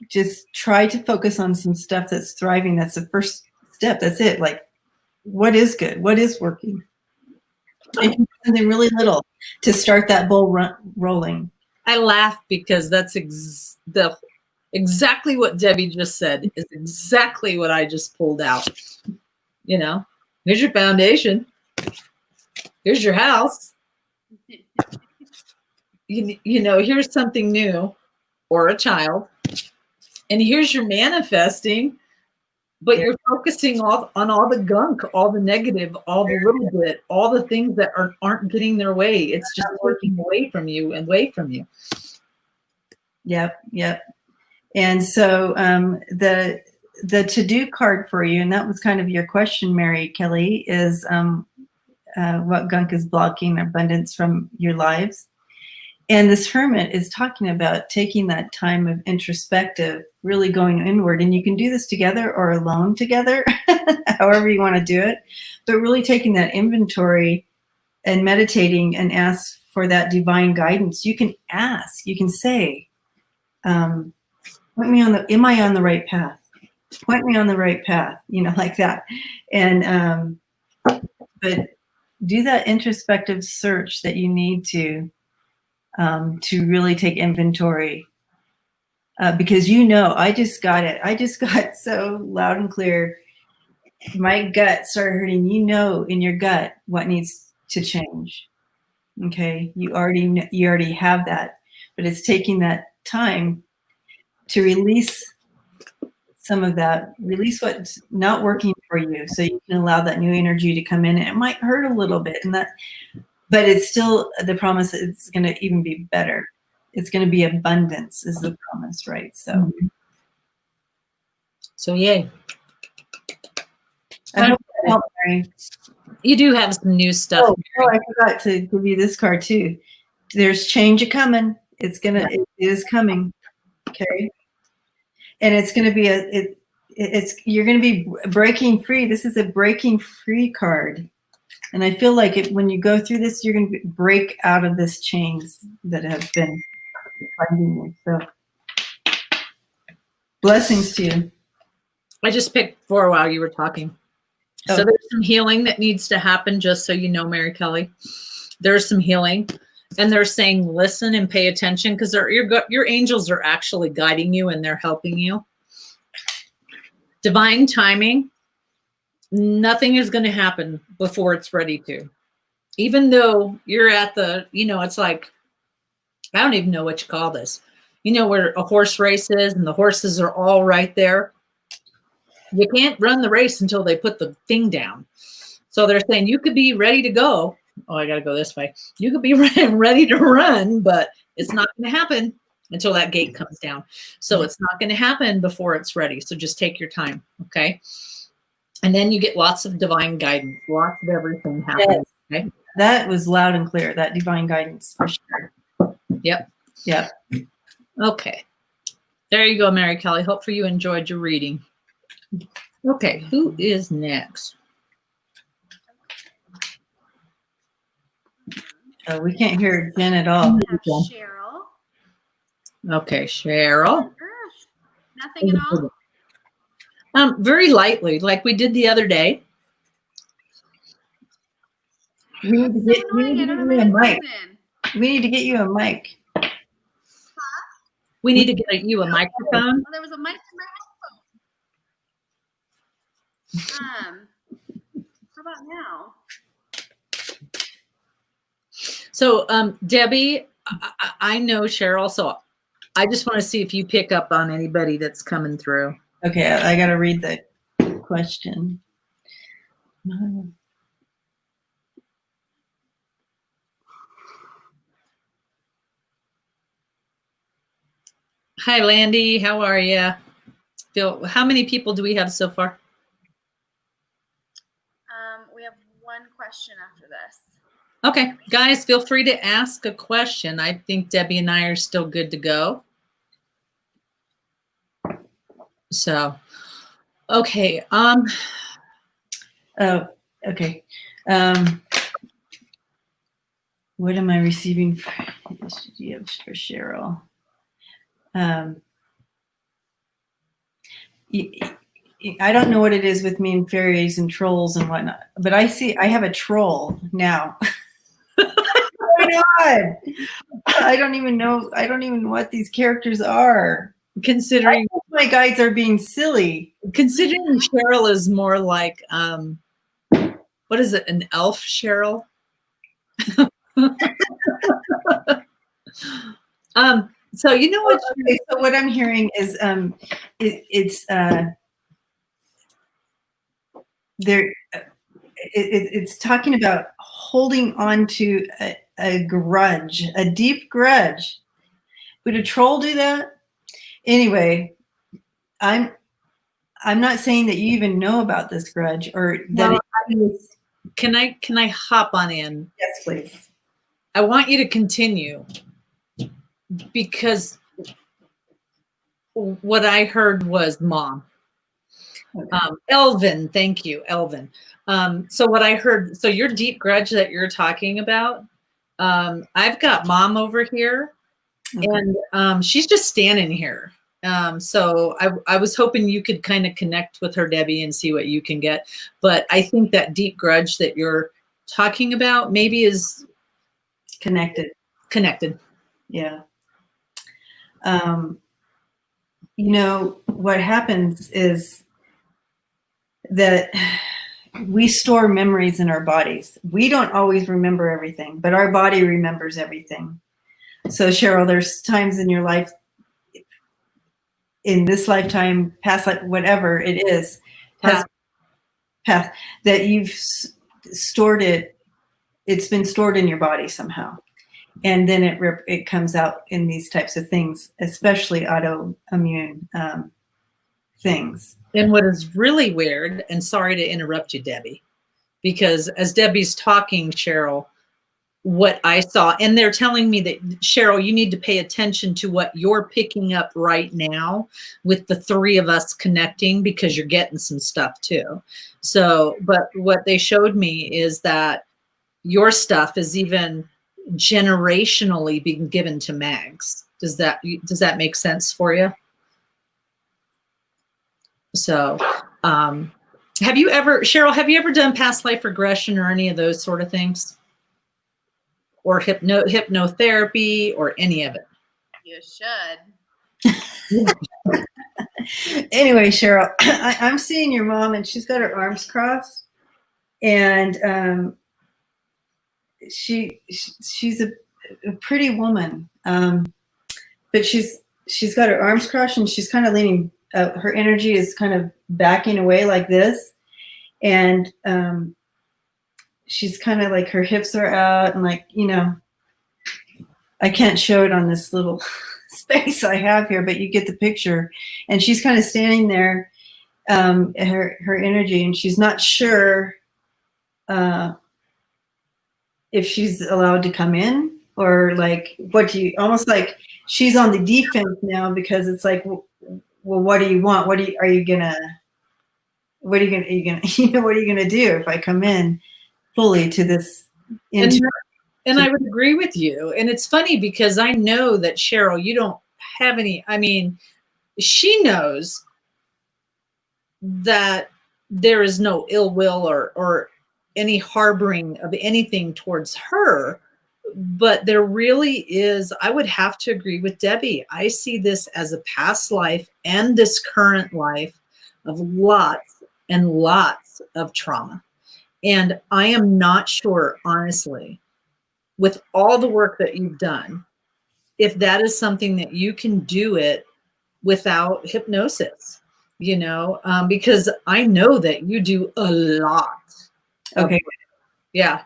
just try to focus on some stuff that's thriving. That's the first step. That's it. Like, what is good? What is working? And something really little to start that ball rolling. I laugh because that's exactly what Debbie just said is exactly what I just pulled out. Here's your foundation. Here's your house. Here's something new or a child. And here's your manifesting. But you're focusing on all the gunk, all the negative, all the little bit, all the things that aren't getting their way. It's just working away from you and away from you. Yep. And so the to-do card for you, and that was kind of your question, Mary Kelly, is what gunk is blocking abundance from your lives. And this hermit is talking about taking that time of introspective, really going inward. And you can do this together or alone together, however you want to do it. But really taking that inventory and meditating and ask for that divine guidance. You can ask, you can say, am I on the right path? Point me on the right path, like that. And, but do that introspective search that you need to really take inventory, because I just got it. I just got so loud and clear. My gut started hurting. In your gut what needs to change. Okay, you already have that, but it's taking that time to release some of that, release what's not working for you, so you can allow that new energy to come in. And it might hurt a little bit, but it's still the promise that it's going to even be better. It's going to be abundance is the promise, right? So yay. I hope that helped, Mary. You do have some new stuff. Oh, I forgot to give you this card too. There's change coming. It is coming. Okay. And it's going to be you're going to be breaking free. This is a breaking free card. And I feel like when you go through this, you're going to break out of this chains that have been binding you. So blessings to you. I just picked 4 while you were talking. So there's some healing that needs to happen, just so you know, Mary Kelly. There's some healing. And they're saying, listen and pay attention, because your angels are actually guiding you and they're helping you. Divine timing. Nothing is going to happen before it's ready to. Even though you're at the, it's like, I don't even know what you call this. Where a horse race is and the horses are all right there. You can't run the race until they put the thing down. So they're saying you could be ready to go. Oh, I got to go this way. You could be ready to run, but it's not going to happen until that gate comes down. So it's not going to happen before it's ready. So just take your time. Okay. And then you get lots of divine guidance, lots of everything happening. Yes. Okay? That was loud and clear, that divine guidance for sure. Yep. Yep. Okay. There you go, Mary Kelly. Hopefully you enjoyed your reading. Okay. Who is next? We can't hear Jen at all. We have Cheryl. Okay, Cheryl. On Earth. Nothing at all. Very lightly, like we did the other day. We need to So get, we annoying. need I to don't get have you my a mic. headphones in. We need to get you a mic. We need to get you a microphone. Well, there was a mic in my headphones. How about now? So, Debbie, I know Cheryl, so I just want to see if you pick up on anybody that's coming through. Okay, I got to read the question. Hi, Landy. How are you? Phil, how many people do we have so far? We have one question after this. Okay, guys, feel free to ask a question. I think Debbie and I are still good to go. So, okay. Oh, okay. What am I receiving for Cheryl? I don't know what it is with me and fairies and trolls and whatnot, but I have a troll now. Oh my God. I don't even know what these characters are. Considering My guides are being silly. Considering Cheryl is more like, what is it, an elf, Cheryl? So you know what? Okay, so what I'm hearing is it's talking about holding on to a grudge, a deep grudge. Would a troll do that? Anyway, I'm not saying that you even know about this grudge or that Well, it is. Can I hop on in? Yes, please. I want you to continue because what I heard was mom. Okay. Elvin, thank you, Elvin. So what I heard, so your deep grudge that you're talking about, I've got mom over here, Okay. and she's just standing here. So I was hoping you could kind of connect with her, Debbie, and see what you can get. But I think that deep grudge that you're talking about maybe is Connected. Yeah. What happens is that we store memories in our bodies. We don't always remember everything, but our body remembers everything. So Cheryl, there's times in your life, in this lifetime, past life, whatever it is, past, that you've stored it. It's been stored in your body somehow. And then it comes out in these types of things, especially autoimmune things. And what is really weird, and sorry to interrupt you, Debbie, because as Debbie's talking, Cheryl, what I saw, and they're telling me that, Cheryl, you need to pay attention to what you're picking up right now with the three of us connecting, because you're getting some stuff too. So, but what they showed me is that your stuff is even generationally being given to Mags. Does that make sense for you? So, Cheryl, have you ever done past life regression or any of those sort of things? or hypnotherapy or any of it? You should. Anyway, Cheryl, I'm seeing your mom, and she's got her arms crossed, and she's a pretty woman, but she's got her arms crossed, and she's kind of leaning. Her energy is kind of backing away like this, and she's kind of like her hips are out, and like, you know, I can't show it on this little space I have here, but you get the picture. And she's kind of standing there, her energy, and she's not sure if she's allowed to come in, or like, what do you, almost like she's on the defense now, because it's like, well, what do you want? What are you gonna what are you gonna do if I come in fully to this? And I would agree with you. And it's funny because I know that, Cheryl, you don't have any, I mean, she knows that there is no ill will or any harboring of anything towards her, but there really is. I would have to agree with Debbie. I see this as a past life and this current life of lots and lots of trauma. And I am not sure, honestly, with all the work that you've done, if that is something that you can do it without hypnosis, you know, because I know that you do a lot. Okay. Yeah.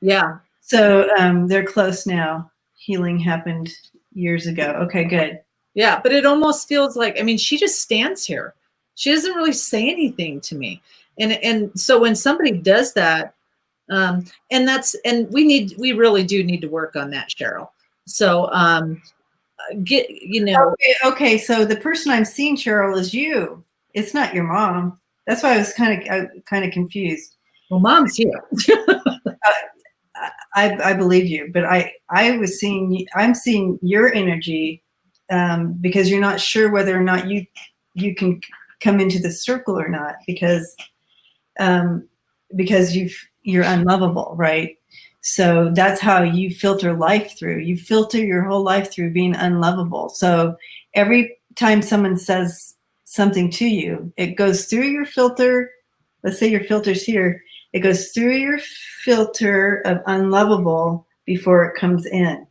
Yeah. So they're close now. Healing happened years ago. Okay, good. Yeah. But it almost feels like, I mean, she just stands here. She doesn't really say anything to me. And so when somebody does that, and we really do need to work on that, Cheryl. So Okay. So the person I'm seeing, Cheryl, is you. It's not your mom. That's why I was kind of confused. Well, Mom's here. I believe you, but I'm seeing your energy, because you're not sure whether or not you can come into the circle or not, because you're unlovable, right? So that's how you filter life through. You filter your whole life through being unlovable. So every time someone says something to you, it goes through your filter. Let's say your filter's here. It goes through your filter of unlovable before it comes in.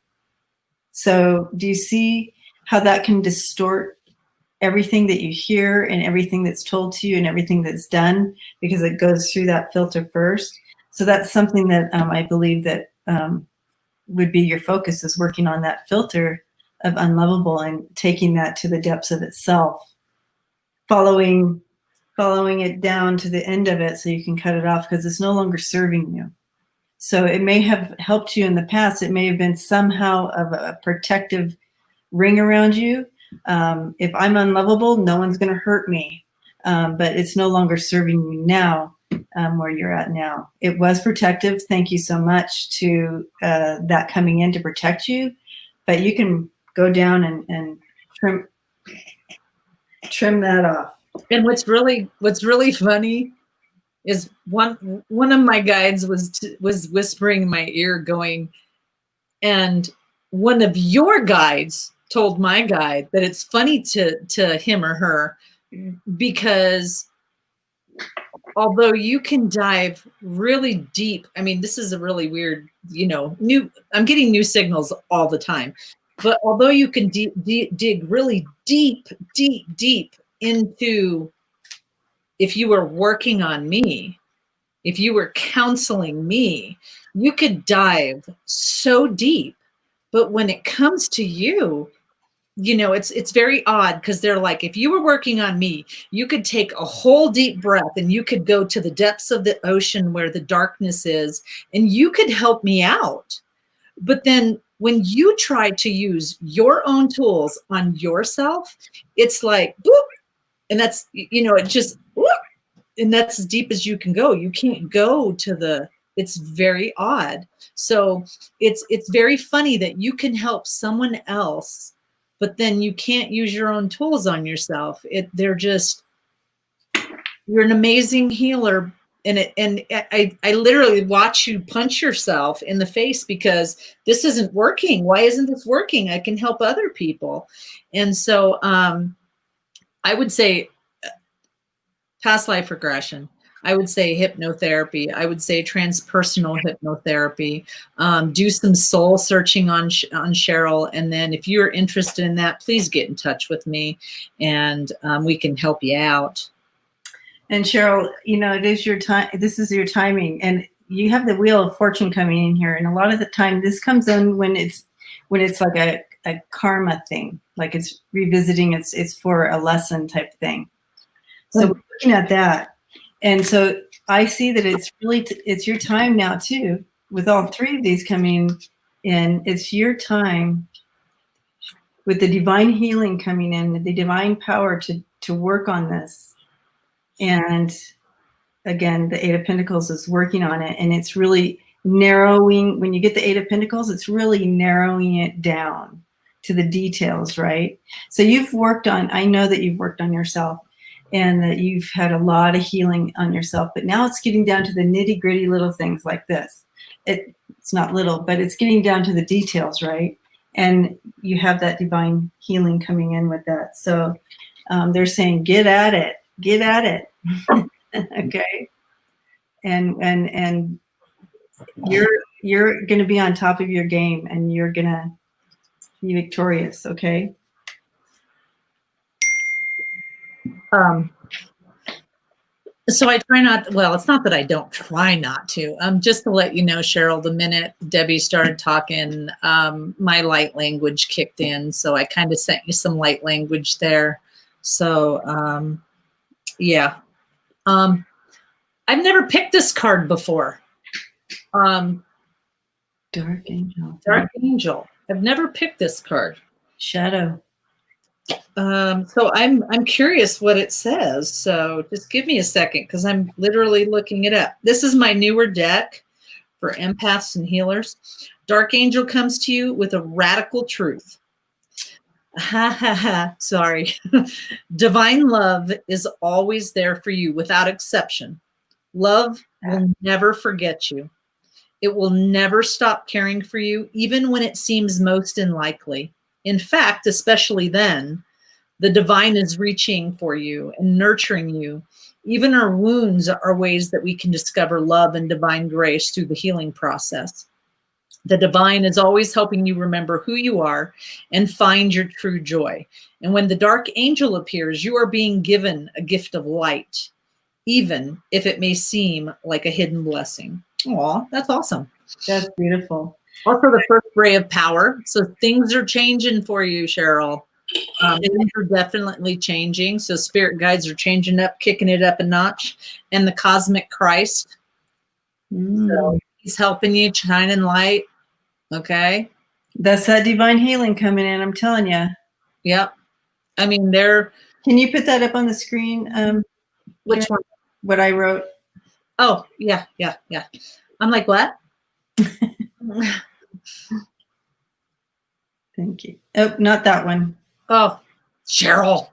So do you see how that can distort everything that you hear and everything that's told to you and everything that's done, because it goes through that filter first? So that's something that I believe that would be your focus, is working on that filter of unlovable and taking that to the depths of itself, following it down to the end of it so you can cut it off, because it's no longer serving you. So it may have helped you in the past. It may have been somehow of a protective ring around you. If I'm unlovable, no one's going to hurt me. But it's no longer serving you now, where you're at now. It was protective. Thank you so much to that coming in to protect you. But you can go down and trim that off. And what's really funny is one of my guides was whispering in my ear, going, and one of your guides told my guide that it's funny to him or her, because although you can dive really deep, I mean, this is a really weird, I'm getting new signals all the time, but although you can dig really deep into, if you were working on me, if you were counseling me, you could dive so deep. But when it comes to you, it's very odd, because they're like, if you were working on me, you could take a whole deep breath and you could go to the depths of the ocean where the darkness is, and you could help me out. But then when you try to use your own tools on yourself, it's like, boop, and that's, it just, boop, and that's as deep as you can go. You can't go to it's very odd. So it's very funny that you can help someone else, but then you can't use your own tools on yourself. You're an amazing healer, I literally watch you punch yourself in the face because this isn't working. Why isn't this working? I can help other people. And so I would say past life regression. I would say hypnotherapy. I would say transpersonal hypnotherapy. Do some soul searching on Cheryl. And then if you're interested in that, please get in touch with me and we can help you out. And Cheryl, it is your time. This is your timing, and you have the wheel of fortune coming in here. And a lot of the time, this comes in when it's like a karma thing, like it's revisiting. It's for a lesson type thing. So we're looking at that, and so I see that it's really it's your time now too. With all three of these coming in, it's your time with the divine healing coming in, the divine power to work on this. And again, the Eight of Pentacles is working on it, and it's really narrowing. When you get the Eight of Pentacles, it's really narrowing it down to the details, right? So I know that you've worked on yourself and that you've had a lot of healing on yourself, but now it's getting down to the nitty gritty little things like this. It's not little, but it's getting down to the details, right? And you have that divine healing coming in with that. So they're saying, get at it. Okay. And you're going to be on top of your game, and you're going to be victorious. Okay. So I try not, well, it's not that I don't try not to. Just to let you know, Cheryl, the minute Debbie started talking, my light language kicked in. So I kind of sent you some light language there. So, yeah. I've never picked this card before. Dark Angel. Dark Angel. I've never picked this card. Shadow. So I'm curious what it says. So just give me a second because I'm literally looking it up. This is my newer deck for empaths and healers. Dark Angel comes to you with a radical truth. Ha ha ha. Sorry. Divine love is always there for you without exception. Love will never forget you. It will never stop caring for you, even when it seems most unlikely. In fact, especially then, the divine is reaching for you and nurturing you. Even our wounds are ways that we can discover love and divine grace through the healing process. The divine is always helping you remember who you are and find your true joy. And when the dark angel appears, you are being given a gift of light, even if it may seem like a hidden blessing. Aw, that's awesome. That's beautiful. Also the first ray of power. So things are changing for you, Cheryl. Things are definitely changing. So spirit guides are changing up, kicking it up a notch. And the cosmic Christ. So he's helping you, shining light. Okay. That's that divine healing coming in. I'm telling you. Yep. I mean, they're. Can you put that up on the screen? Which one? What I wrote. Oh, yeah. I'm like, what? Thank you. Oh, not that one. Oh, Cheryl.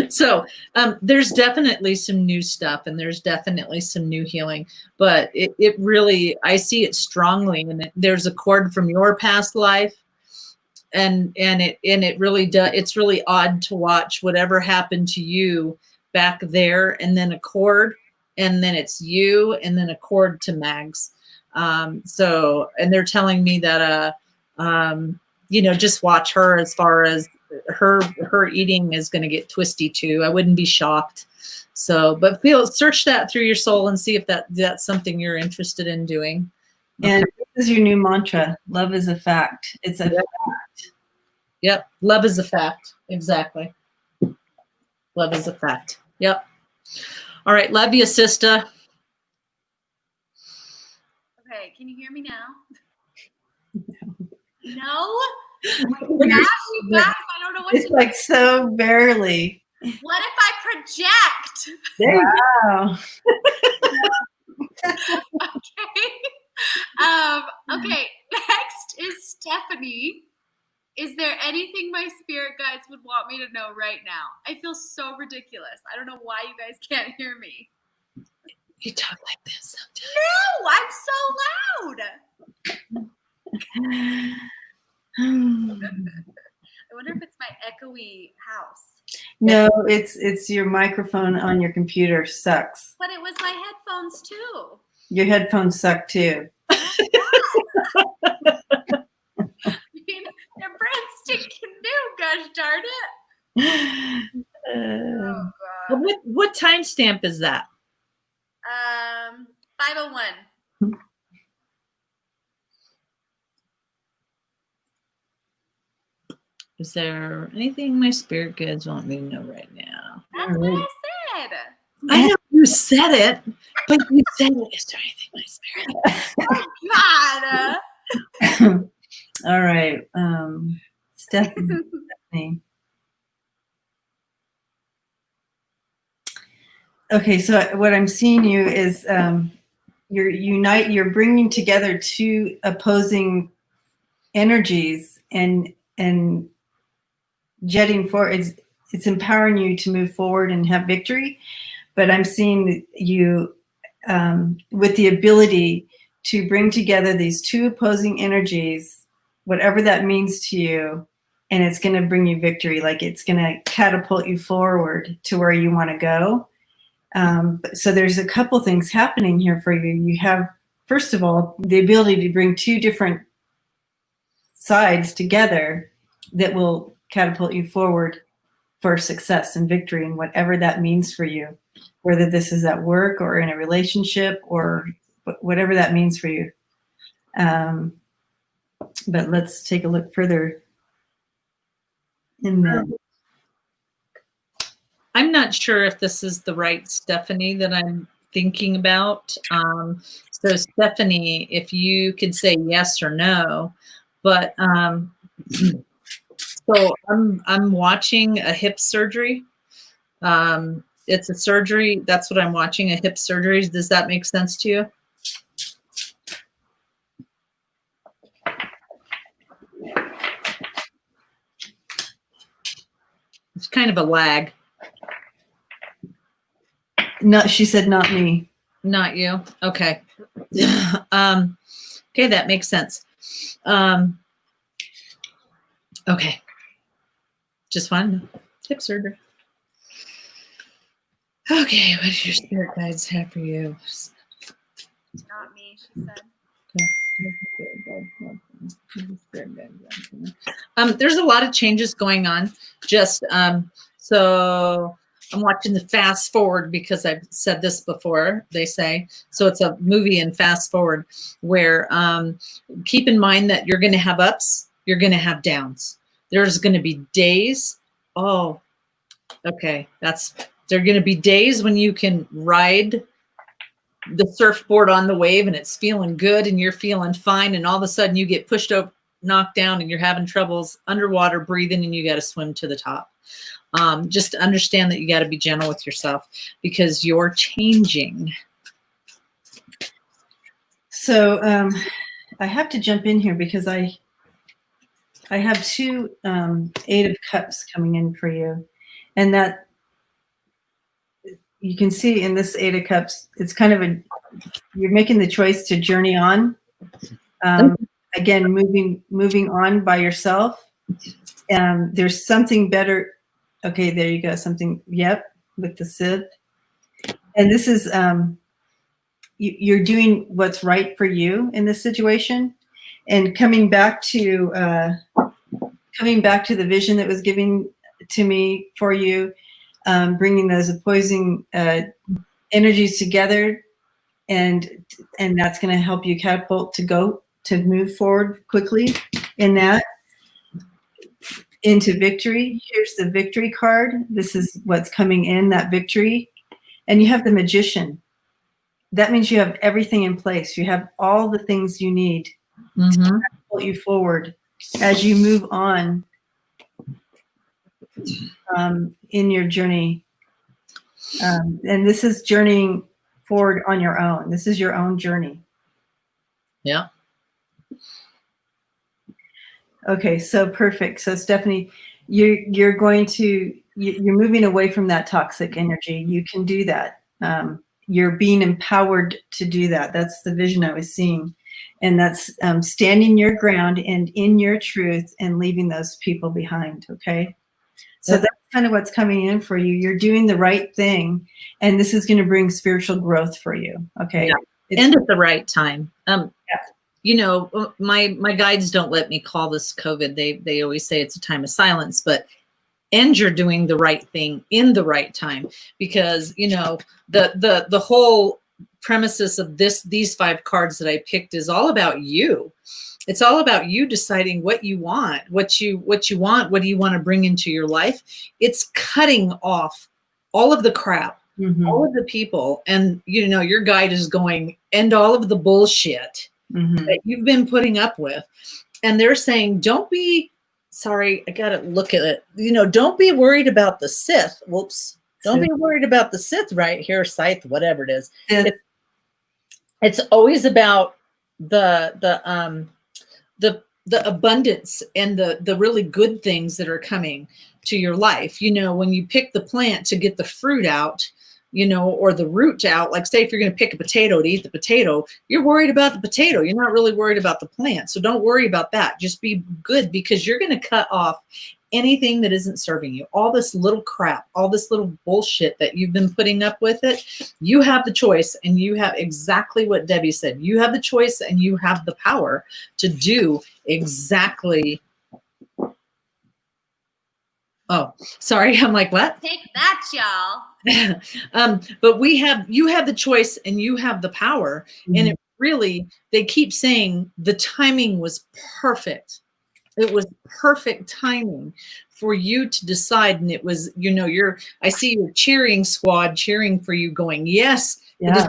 So there's definitely some new stuff and there's definitely some new healing, but it really, I see it strongly, and there's a cord from your past life, and it really does. It's really odd to watch whatever happened to you back there, and then a cord, and then it's you, and then a cord to Mags. So, and they're telling me that just watch her, as far as her eating is going to get twisty too. I wouldn't be shocked. So, but search that through your soul and see if that's something you're interested in doing. Okay. And this is your new mantra. Love is a fact. It's a fact. Yep. Love is a fact. Exactly. Love is a fact. Yep. All right. Love you, sister. Okay. Can you hear me now? No? Oh my gosh, you guys, I don't know what it's to like do. So barely. What if I project? There wow. Okay. Okay. Next is Stephanie. Is there anything my spirit guides would want me to know right now? I feel so ridiculous. I don't know why you guys can't hear me. You talk like this sometimes. No, I'm so loud. I wonder if it's my echoey house. No, it's your microphone on your computer sucks. But it was my headphones too. Your headphones suck too. They're brand stinking new, gosh darn it. Oh God. What timestamp is that? 501. Is there anything my spirit guides want me to know right now? That's what I said. I know you said it, but you said it. Is there anything my spirit? God. All right. Stephanie. Okay, so what I'm seeing you is you're bringing together two opposing energies and jetting forward. It's empowering you to move forward and have victory. But I'm seeing you with the ability to bring together these two opposing energies, whatever that means to you, and it's going to bring you victory. Like it's going to catapult you forward to where you want to go. So there's a couple things happening here for you. You have, first of all, the ability to bring two different sides together that will catapult you forward for success and victory and whatever that means for you, whether this is at work or in a relationship or whatever that means for you. But let's take a look further in that. I'm not sure if this is the right Stephanie that I'm thinking about. So Stephanie, if you could say yes or no, but so I'm watching a hip surgery. It's a surgery. That's what I'm watching, a hip surgery. Does that make sense to you? It's kind of a lag. No, she said not me. Not you. Okay. Okay, that makes sense. Okay. Just fun. Hip surgery. Okay, what does your spirit guides have for you? Not me, she said. There's a lot of changes going on. Just so I'm watching the fast forward because I've said this before, they say. So it's a movie in fast forward where keep in mind that you're going to have ups, you're going to have downs. There's going to be days. Oh, okay. There are going to be days when you can ride the surfboard on the wave and it's feeling good and you're feeling fine. And all of a sudden you get pushed over, knocked down, and you're having troubles underwater breathing and you got to swim to the top. Just understand that you got to be gentle with yourself because you're changing. So I have to jump in here because I have two Eight of Cups coming in for you, and that you can see in this Eight of Cups, it's kind of you're making the choice to journey on. Again, moving on by yourself. There's something better. Okay, there you go. Something, yep, with the Sith. And this is, you're doing what's right for you in this situation. And coming back to the vision that was given to me for you, bringing those opposing energies together, and that's going to help you catapult to move forward quickly in that. Into victory. Here's the victory card. This is what's coming in, that victory. And you have the Magician. That means you have everything in place. You have all the things you need to pull you forward as you move on in your journey. And this is journeying forward on your own. This is your own journey. Yeah. Okay, so perfect. So Stephanie, you're going to you're moving away from that toxic energy. You can do that. You're being empowered to do that. That's the vision I was seeing, and that's standing your ground and in your truth and leaving those people behind. Okay, so that's kind of what's coming in for you. You're doing the right thing, and this is going to bring spiritual growth for you. Okay, and at the right time. You know, my guides don't let me call this COVID. They always say it's a time of silence, and you're doing the right thing in the right time, because you know the whole premises of these 5 cards that I picked is all about you. It's all about you deciding what you want, what you want, what do you want to bring into your life. It's cutting off all of the crap, all of the people, and you know your guide is going, end all of the bullshit that you've been putting up with. And they're saying, don't be, sorry, I got to look at it. You know, don't be worried about the Sith. Whoops. Don't be worried about the Sith right here, Scythe, whatever it is. It's always about the abundance and the really good things that are coming to your life. You know, when you pick the plant to get the fruit out, you know, or the root out, like say if you're going to pick a potato to eat the potato, you're worried about the potato. You're not really worried about the plant. So don't worry about that. Just be good, because you're going to cut off anything that isn't serving you. All this little crap, all this little bullshit that you've been putting up with it. You have the choice, and you have exactly what Debbie said. You have the choice and you have the power to do exactly. Oh, sorry. I'm like, what? Take that, y'all. But you have the choice and you have the power. And it really, they keep saying the timing was perfect. It was perfect timing for you to decide. And it was, you know, I see your cheering squad cheering for you, going, yes, it is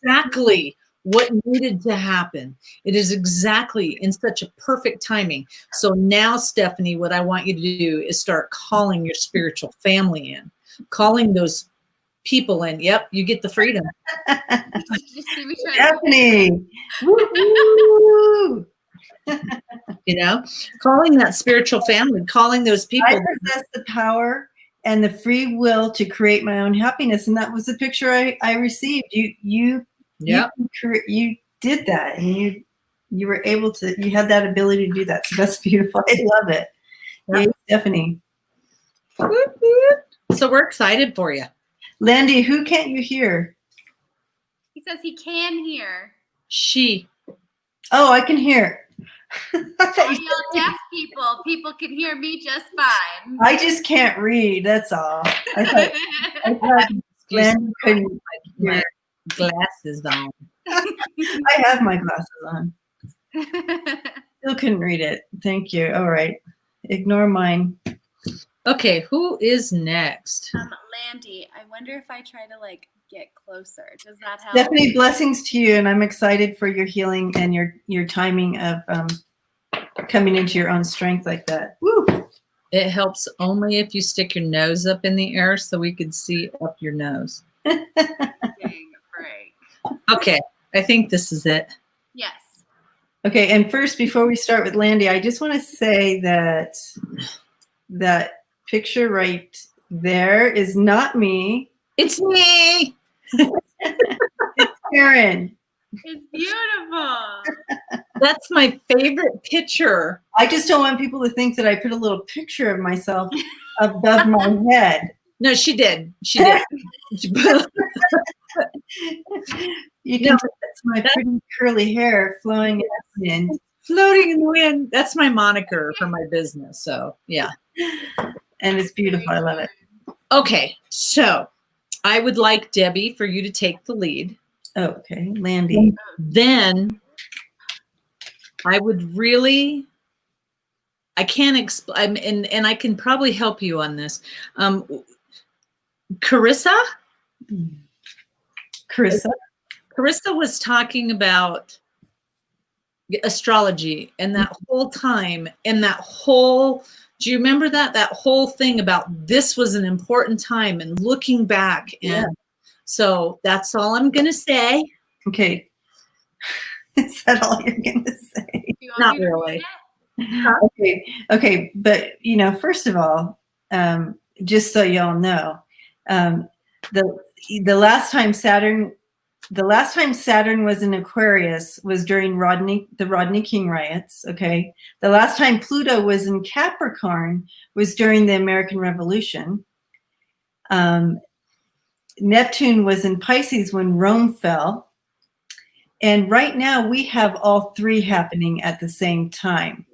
exactly what needed to happen. It is exactly in such a perfect timing. So now, Stephanie, what I want you to do is start calling your spiritual family in, calling those people in. Yep, you get the freedom. Stephanie. Woo-hoo. You know, calling that spiritual family, calling those people. I possess the power and the free will to create my own happiness. And that was the picture I received. You did that, and you were able to, you had that ability to do that. So that's beautiful. I love it. Yeah, Stephanie. So we're excited for you. Landy, who can't you hear? He says he can hear. She. Oh, I can hear. All y'all deaf people can hear me just fine. I just can't read. That's all. I thought Landy couldn't my glasses on. I have my glasses on. Still couldn't read it. Thank you. All right. Ignore mine. Okay, who is next? Landy, I wonder if I try to like get closer. Does that help? Stephanie, blessings to you, and I'm excited for your healing and your timing of coming into your own strength like that. Woo! It helps only if you stick your nose up in the air so we could see up your nose. Dang, great. Okay, I think this is it. Yes. Okay, and first, before we start with Landy, I just want to say that that picture right there is not me. It's me. It's Karen. It's beautiful. That's my favorite picture. I just don't want people to think that I put a little picture of myself above my head. No, she did. She did. You can tell that's my pretty curly hair flowing in the wind. Floating in the wind. That's my moniker for my business. So, yeah. And it's beautiful. I love it. Okay, so I would like, Debbie, for you to take the lead. Oh, okay, Landy. Then I would really, I can't explain, and I can probably help you on this. Carissa was talking about astrology, and that whole time, and that whole, do you remember that whole thing about this was an important time and looking back? And so that's all I'm going to say. Okay. Is that all you're going to say? Not really. Okay. But first of all, just so y'all know, the last time Saturn was in Aquarius was during the Rodney King riots. Okay. The last time Pluto was in Capricorn was during the American Revolution. Neptune was in Pisces when Rome fell. And right now we have all three happening at the same time.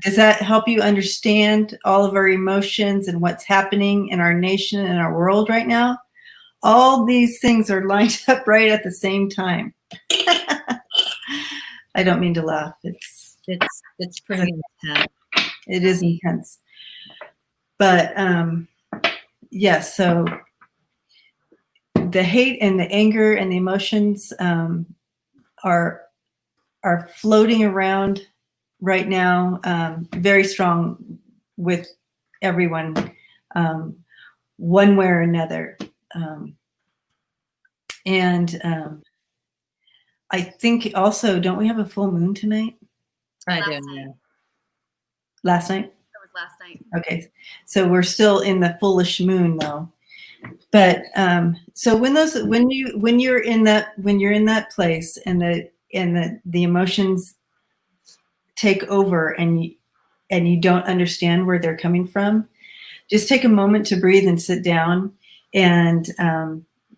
Does that help you understand all of our emotions and what's happening in our nation and our world right now? All these things are lined up right at the same time. I don't mean to laugh. It's pretty intense. It is intense. But yes, so the hate and the anger and the emotions are floating around right now, very strong with everyone, one way or another. I think also, don't we have a full moon tonight? I do. Yeah. Last night? That was last night. Okay. So we're still in the fullish moon though. But so when you're in that place and the emotions take over and you don't understand where they're coming from, just take a moment to breathe and sit down and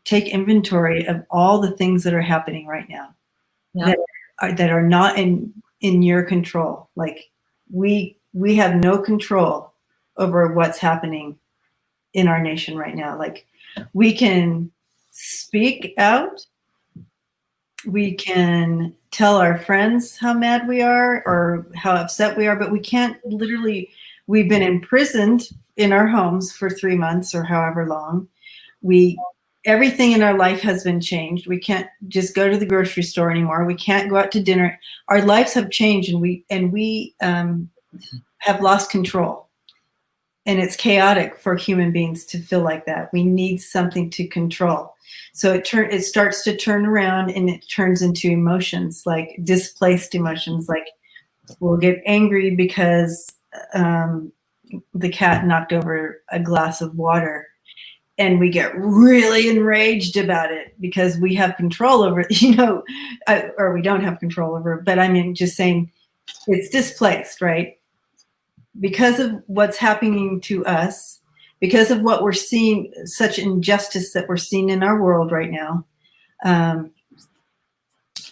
take inventory of all the things that are happening right now. Yep. that are not in your control. Like we have no control over what's happening in our nation right now. Like we can speak out, we can tell our friends how mad we are or how upset we are, but we can't literally, we've been imprisoned in our homes for 3 months or however long. Everything in our life has been changed. We can't just go to the grocery store anymore. We can't go out to dinner. Our lives have changed, and we have lost control. And it's chaotic for human beings to feel like that. We need something to control. So it starts to turn around, and it turns into emotions, like displaced emotions. Like we'll get angry because the cat knocked over a glass of water. And we get really enraged about it because we have control over it, or we don't have control over it. But I mean, just saying it's displaced, right? Because of what's happening to us, because of what we're seeing, such injustice that we're seeing in our world right now.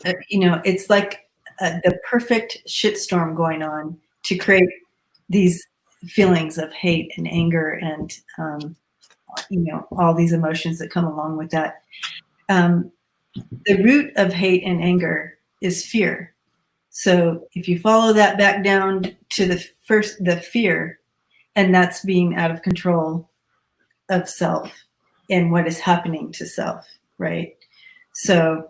It's like the perfect shitstorm going on to create these feelings of hate and anger and, all these emotions that come along with that. The root of hate and anger is fear. So if you follow that back down to the fear, and that's being out of control of self and what is happening to self, right? So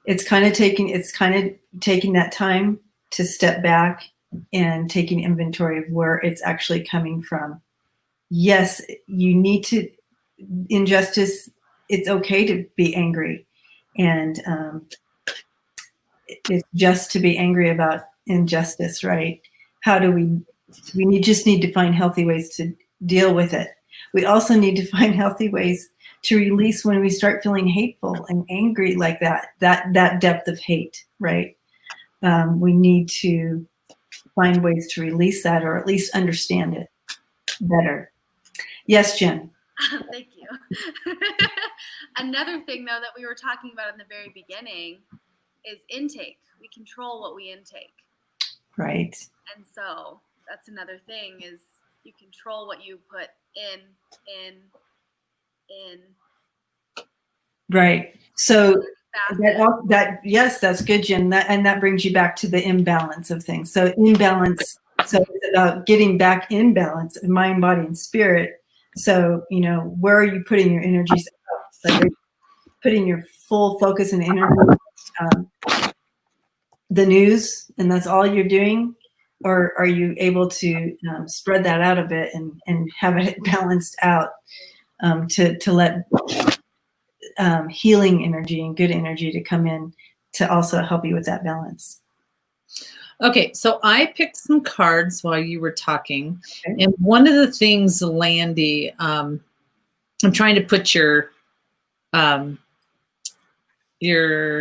it's kind of taking that time to step back and taking inventory of where it's actually coming from. Yes, you need to, injustice, it's okay to be angry. And it's just to be angry about injustice, right? How do we just need to find healthy ways to deal with it. We also need to find healthy ways to release when we start feeling hateful and angry like that depth of hate, right? We need to find ways to release that, or at least understand it better. Yes, Jen. Thank you. Another thing, though, that we were talking about in the very beginning is intake. We control what we intake. Right. And so that's another thing, is you control what you put in. Right. So yes, that's good, Jen. That brings you back to the imbalance of things. So imbalance. So it's about getting back in balance of mind, body, and spirit. So, where are you putting your energies? Like, are you putting your full focus and energy the news, and that's all you're doing? Or are you able to spread that out a bit and have it balanced out to let healing energy and good energy to come in to also help you with that balance? Okay, so I picked some cards while you were talking, Okay. and one of the things, Landy, I'm trying to put your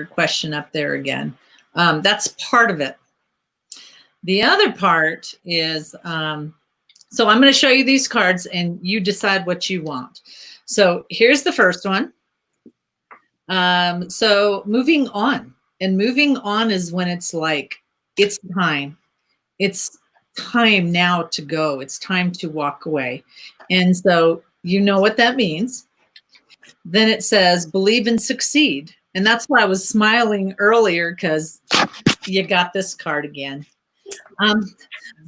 question up there again. That's part of it. The other part is, so I'm going to show you these cards, and you decide what you want. So here's the first one. So moving on, and moving on is when it's like, it's time. It's time now to go. It's time to walk away. And so you know what that means. Then it says, believe and succeed. And that's why I was smiling earlier, because you got this card again.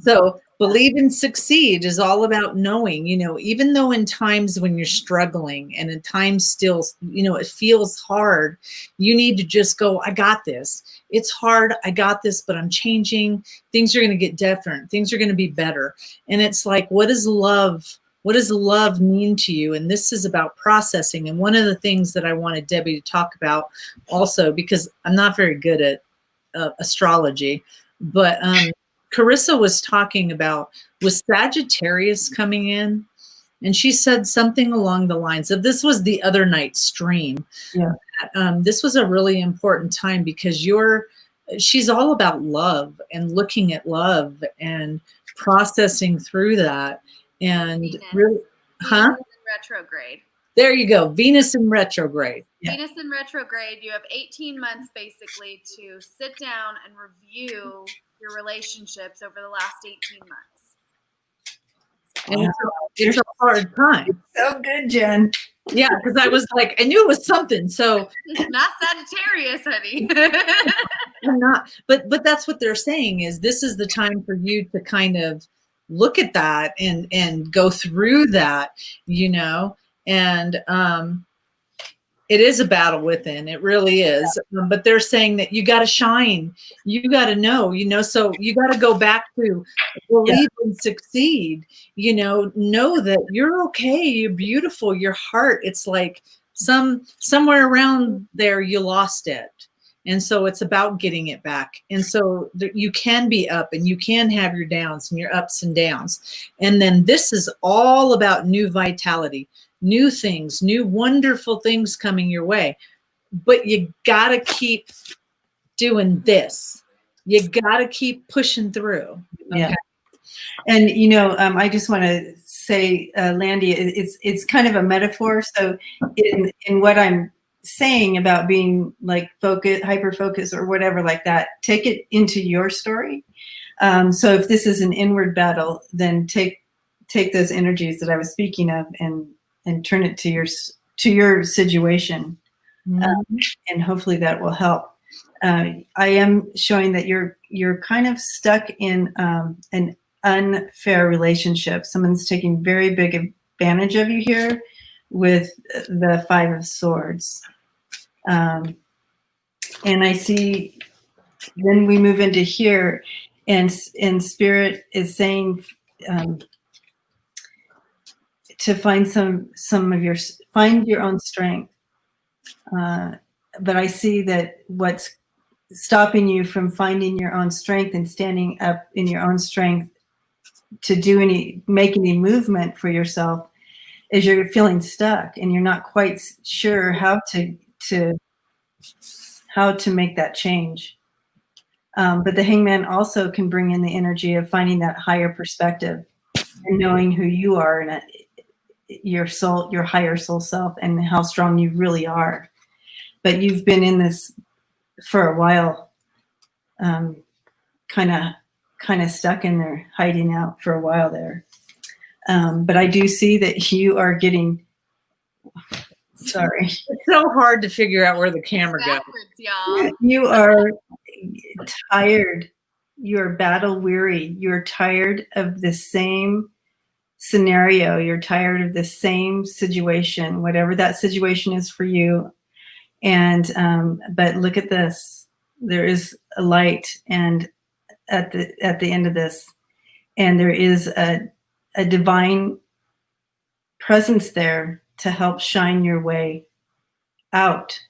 So believe and succeed is all about knowing, even though in times when you're struggling and in times still, it feels hard, you need to just go, I got this. It's hard. I got this, but I'm changing. Things are going to get different. Things are going to be better. And it's like, what is love? What does love mean to you? And this is about processing. And one of the things that I wanted Debbie to talk about also, because I'm not very good at astrology, but Carissa was talking about, was Sagittarius coming in? And she said something along the lines of, this was the other night's stream. Yeah. This was a really important time because she's all about love and looking at love and processing through that. And Venus. really, Venus in retrograde. There you go. Venus in retrograde. Yeah. Venus in retrograde, you have 18 months basically to sit down and review your relationships over the last 18 months. And it's a hard time. So good, Jen. Yeah, because I was like, I knew it was something. So It's not Sagittarius, honey. I'm not, but that's what they're saying, is this is the time for you to kind of look at that and go through that, and it is a battle within. It really is. But they're saying that you got to shine. You got to know, so you got to go back to believe and succeed, know that you're okay. You're beautiful. Your heart, it's like somewhere around there, you lost it. And so it's about getting it back. And so you can be up and you can have your downs and your ups and downs. And then this is all about new vitality, new things, new wonderful things coming your way. But you got to keep doing this. You got to keep pushing through. Okay? Yeah. And, I just want to say, Landy, it's kind of a metaphor. So in what I'm saying about being like hyper focus or whatever like that, take it into your story. So if this is an inward battle, then take those energies that I was speaking of and turn it to your situation. Mm-hmm. And hopefully that will help. I am showing that you're kind of stuck in an unfair relationship. Someone's taking very big advantage of you here with the Five of Swords. And I see, then we move into here, and Spirit is saying to find find your own strength. But I see that what's stopping you from finding your own strength and standing up in your own strength to make any movement for yourself is you're feeling stuck and you're not quite sure how to make that change. But the Hangman also can bring in the energy of finding that higher perspective and knowing who you are and your soul, your higher soul self, and how strong you really are. But you've been in this for a while, kind of stuck in there, hiding out for a while there. But I do see that you are getting. Sorry, it's so hard to figure out where the camera goes. Y'all. You are tired. You're battle weary. You're tired of the same scenario. You're tired of the same situation, whatever that situation is for you. And but look at this. There is a light, and at the end of this, and there is a divine presence there to help shine your way out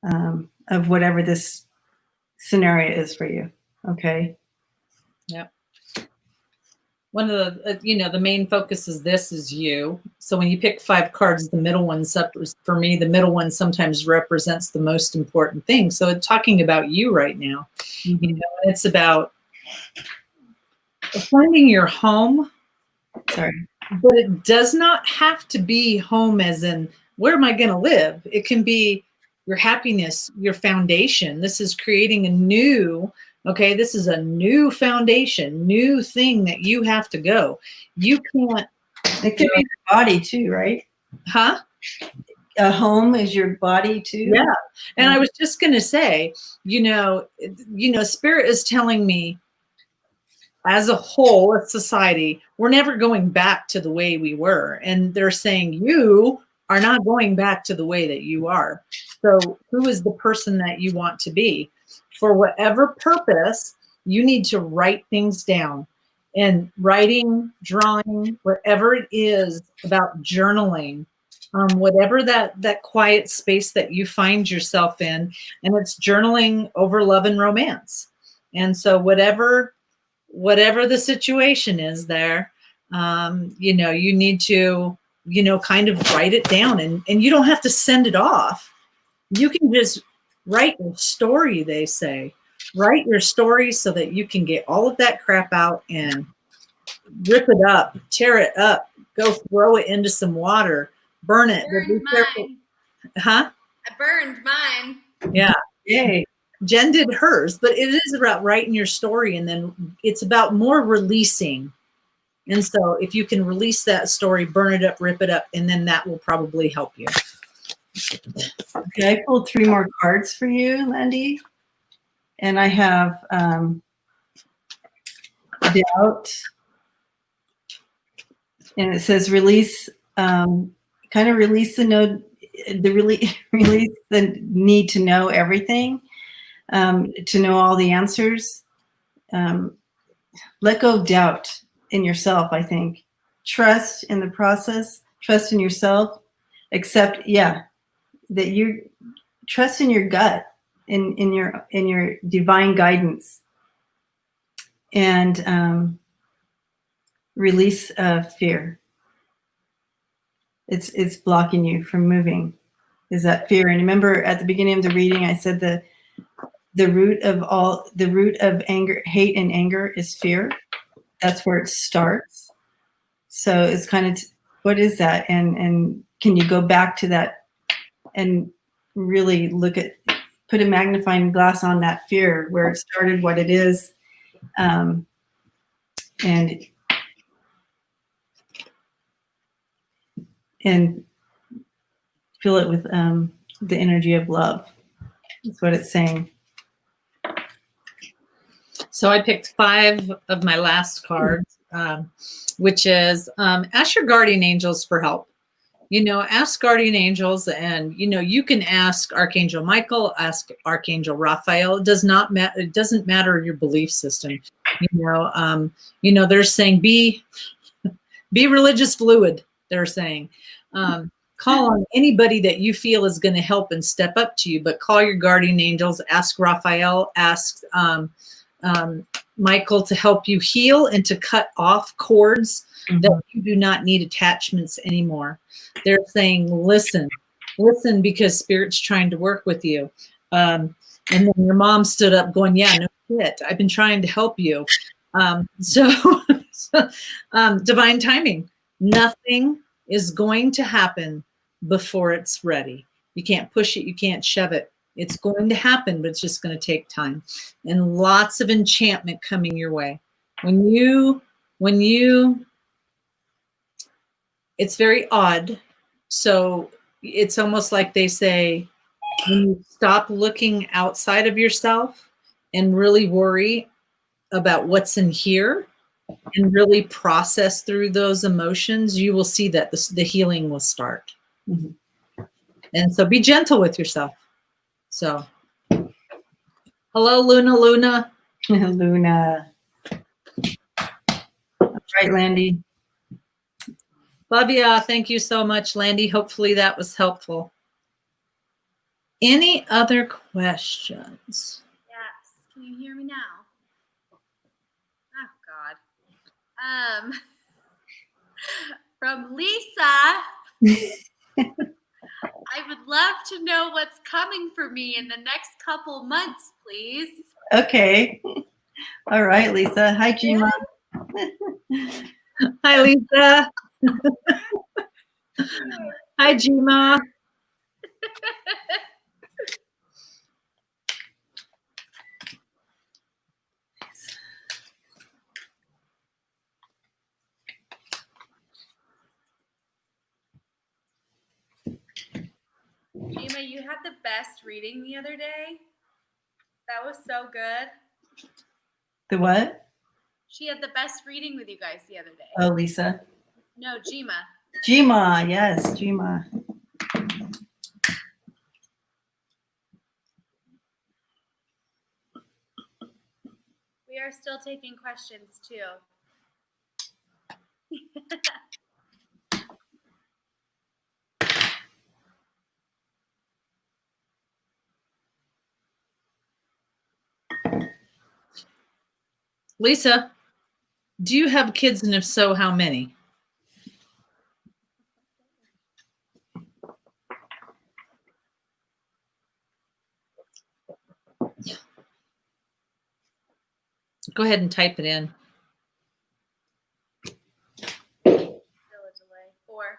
of whatever this scenario is for you. Okay. One of the, the main focus is this is you. So when you pick 5 cards, the middle one, for me, the middle one sometimes represents the most important thing. So it's talking about you right now. Mm-hmm. You know, it's about finding your home. Sorry. But it does not have to be home as in, where am I going to live? It can be your happiness, your foundation. This is creating a new, okay, this is a new foundation, new thing that you have to go. You can't. It could be your body too, right? Huh? A home is your body too. Yeah. And I was just going to say, Spirit is telling me, as a whole, as society, we're never going back to the way we were. And they're saying you are not going back to the way that you are. So who is the person that you want to be? For whatever purpose, you need to write things down. And writing, drawing, whatever it is about journaling, whatever that quiet space that you find yourself in, and it's journaling over love and romance. And so whatever the situation is there, you need to, kind of write it down, and you don't have to send it off. You can just write your story, they say. Write your story so that you can get all of that crap out and rip it up, tear it up, go throw it into some water, burn it. Burned mine. Huh? I burned mine. Yeah. Yay. Jen did hers, but it is about writing your story, and then it's about more releasing. And so if you can release that story, burn it up, rip it up, and then that will probably help you. Okay, I pulled 3 more cards for you, Landy. And I have doubt. And it says release, kind of release release the need to know everything. To know all the answers. Let go of doubt in yourself, I think. Trust in the process, trust in yourself, accept, that you trust in your gut, in your divine guidance. And release fear. It's blocking you from moving, is that fear. And remember at the beginning of the reading, I said the root of anger, hate and anger is fear. That's where it starts. So it's kind of, what is that? And can you go back to that and really put a magnifying glass on that fear, where it started, what it is, and fill it with the energy of love. That's what it's saying. So I picked 5 of my last cards, which is ask your guardian angels for help. Ask guardian angels, and you can ask Archangel Michael, ask Archangel Raphael. It does not matter. It doesn't matter your belief system. They're saying be religious fluid. They're saying call on anybody that you feel is going to help and step up to you, but call your guardian angels. Ask Raphael. Ask Michael to help you heal and to cut off cords that you do not need attachments anymore. They're saying, listen, because Spirit's trying to work with you. And then your mom stood up going, yeah, no shit. I've been trying to help you. Divine timing. Nothing is going to happen before it's ready. You can't push it. You can't shove it. It's going to happen, but it's just going to take time, and lots of enchantment coming your way. When you, it's very odd. So it's almost like they say, when you stop looking outside of yourself and really worry about what's in here and really process through those emotions, you will see that the healing will start. Mm-hmm. And so be gentle with yourself. So, hello, Luna. Luna. That's right, Landy. Love ya. Thank you so much, Landy. Hopefully that was helpful. Any other questions? Yes. Can you hear me now? God. From Lisa. I would love to know what's coming for me in the next couple months, please. Okay. All right, Lisa. Hi, Gima. Hi, Lisa. Hi, Gima. Gima, you had the best reading the other day. That was so good. The what? She had the best reading with you guys the other day. Oh, Lisa. No, Gima. Gima. Yes, Gima. We are still taking questions too. Lisa, do you have kids, and if so, how many? Go ahead and type it in. Still a delay. 4.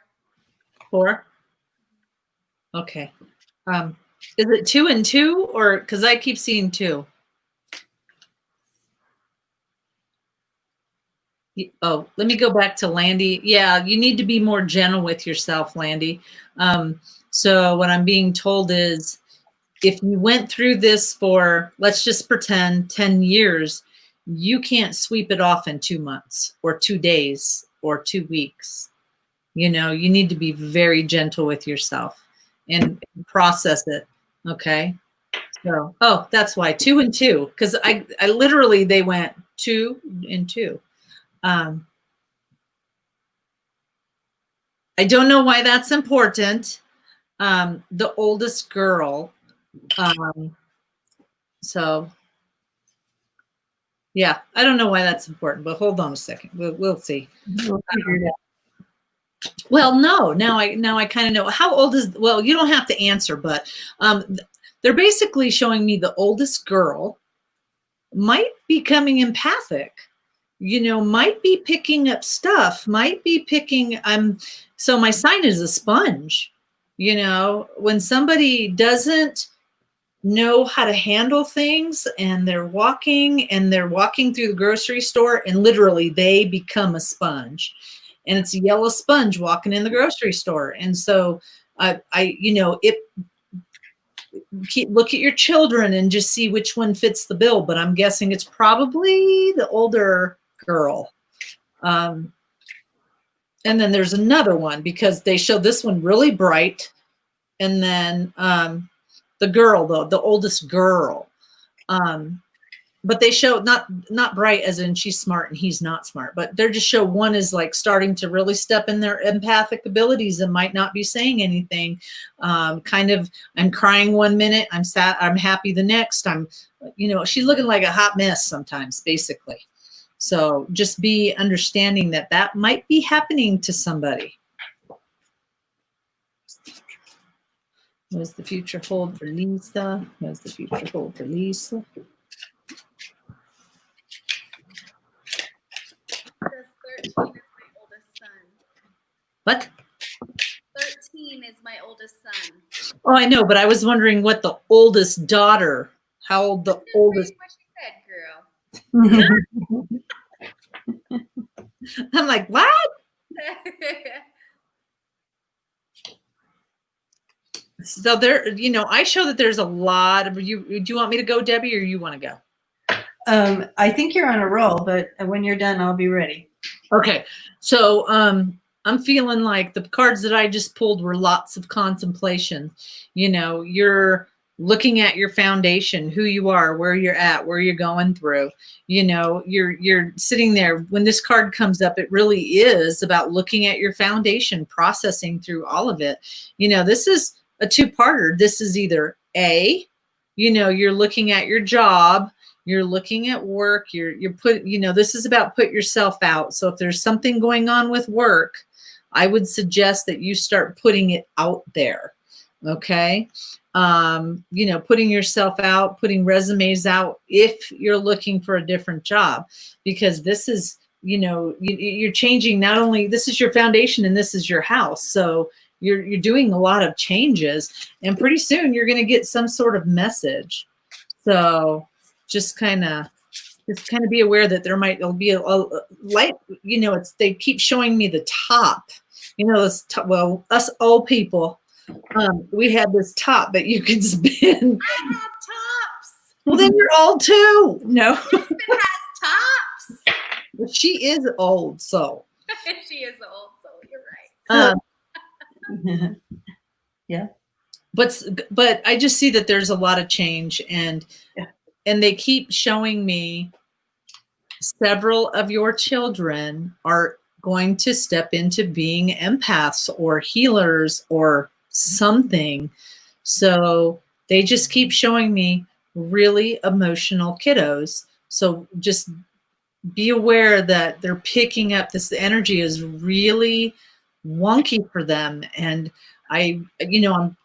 4? Okay. Is it 2 and 2, or because I keep seeing 2? Oh, let me go back to Landy. Yeah, you need to be more gentle with yourself, Landy. So what I'm being told is, if you went through this for, let's just pretend, 10 years, you can't sweep it off in 2 months or 2 days or 2 weeks. You know, you need to be very gentle with yourself and process it. Okay. So, oh, that's why 2 and 2, because I literally, they went 2 and 2. I don't know why that's important. The oldest girl. So yeah, I don't know why that's important, but hold on a second. We'll see. We'll figure it out. Well, no, now I kind of know. How old is, well, you don't have to answer, but they're basically showing me the oldest girl might be becoming empathic, you know, might be picking up stuff, might be picking, so my sign is a sponge. You know, when somebody doesn't know how to handle things and they're walking through the grocery store, and literally they become a sponge, and it's a yellow sponge walking in the grocery store. And so you know, look at your children and just see which one fits the bill, but I'm guessing it's probably the older girl. And then there's another one, because they show this one really bright, and then the girl, though, the oldest girl, but they show not bright as in she's smart and he's not smart, but they just show one is like starting to really step in their empathic abilities and might not be saying anything. Kind of, I'm crying one minute, I'm sad, I'm happy the next. You know, she's looking like a hot mess sometimes, basically. So just be understanding that that might be happening to somebody. What does the future hold for Lisa? What does the future hold for Lisa? 13 is my oldest son. What? 13 is my oldest son. Oh, I know, but I was wondering what the oldest daughter, how old the oldest. What she said, girl. I'm like, what? So there, you know, I show that there's a lot of you. Do you want me to go, Debbie, or you want to go? I think you're on a roll, but when you're done, I'll be ready. Okay. So I'm feeling like the cards that I just pulled were lots of contemplation. You know, you're looking at your foundation, who you are, where you're at, where you're going through. You know, you're sitting there. When this card comes up, it really is about looking at your foundation, processing through all of it. You know, this is a two-parter. This is either A, you know, you're looking at your job, You're looking at work. You're put, this is about put yourself out. So if there's something going on with work, I would suggest that you start putting it out there. Okay. Putting yourself out, putting resumes out if you're looking for a different job, because this is, you're changing. Not only this is your foundation and this is your house. So you're doing a lot of changes, and pretty soon you're going to get some sort of message. So just kind of be aware that there'll be a light, they keep showing me the top, us old people, we had this top that you could spin. I have tops. Well, then you're old too. No. Husband has tops. Well, she is old, so. She is old, so you're right. Yeah. But I just see that there's a lot of change, and they keep showing me several of your children are going to step into being empaths or healers or something. So they just keep showing me really emotional kiddos. So just be aware that they're picking up this energy is really wonky for them. And I'm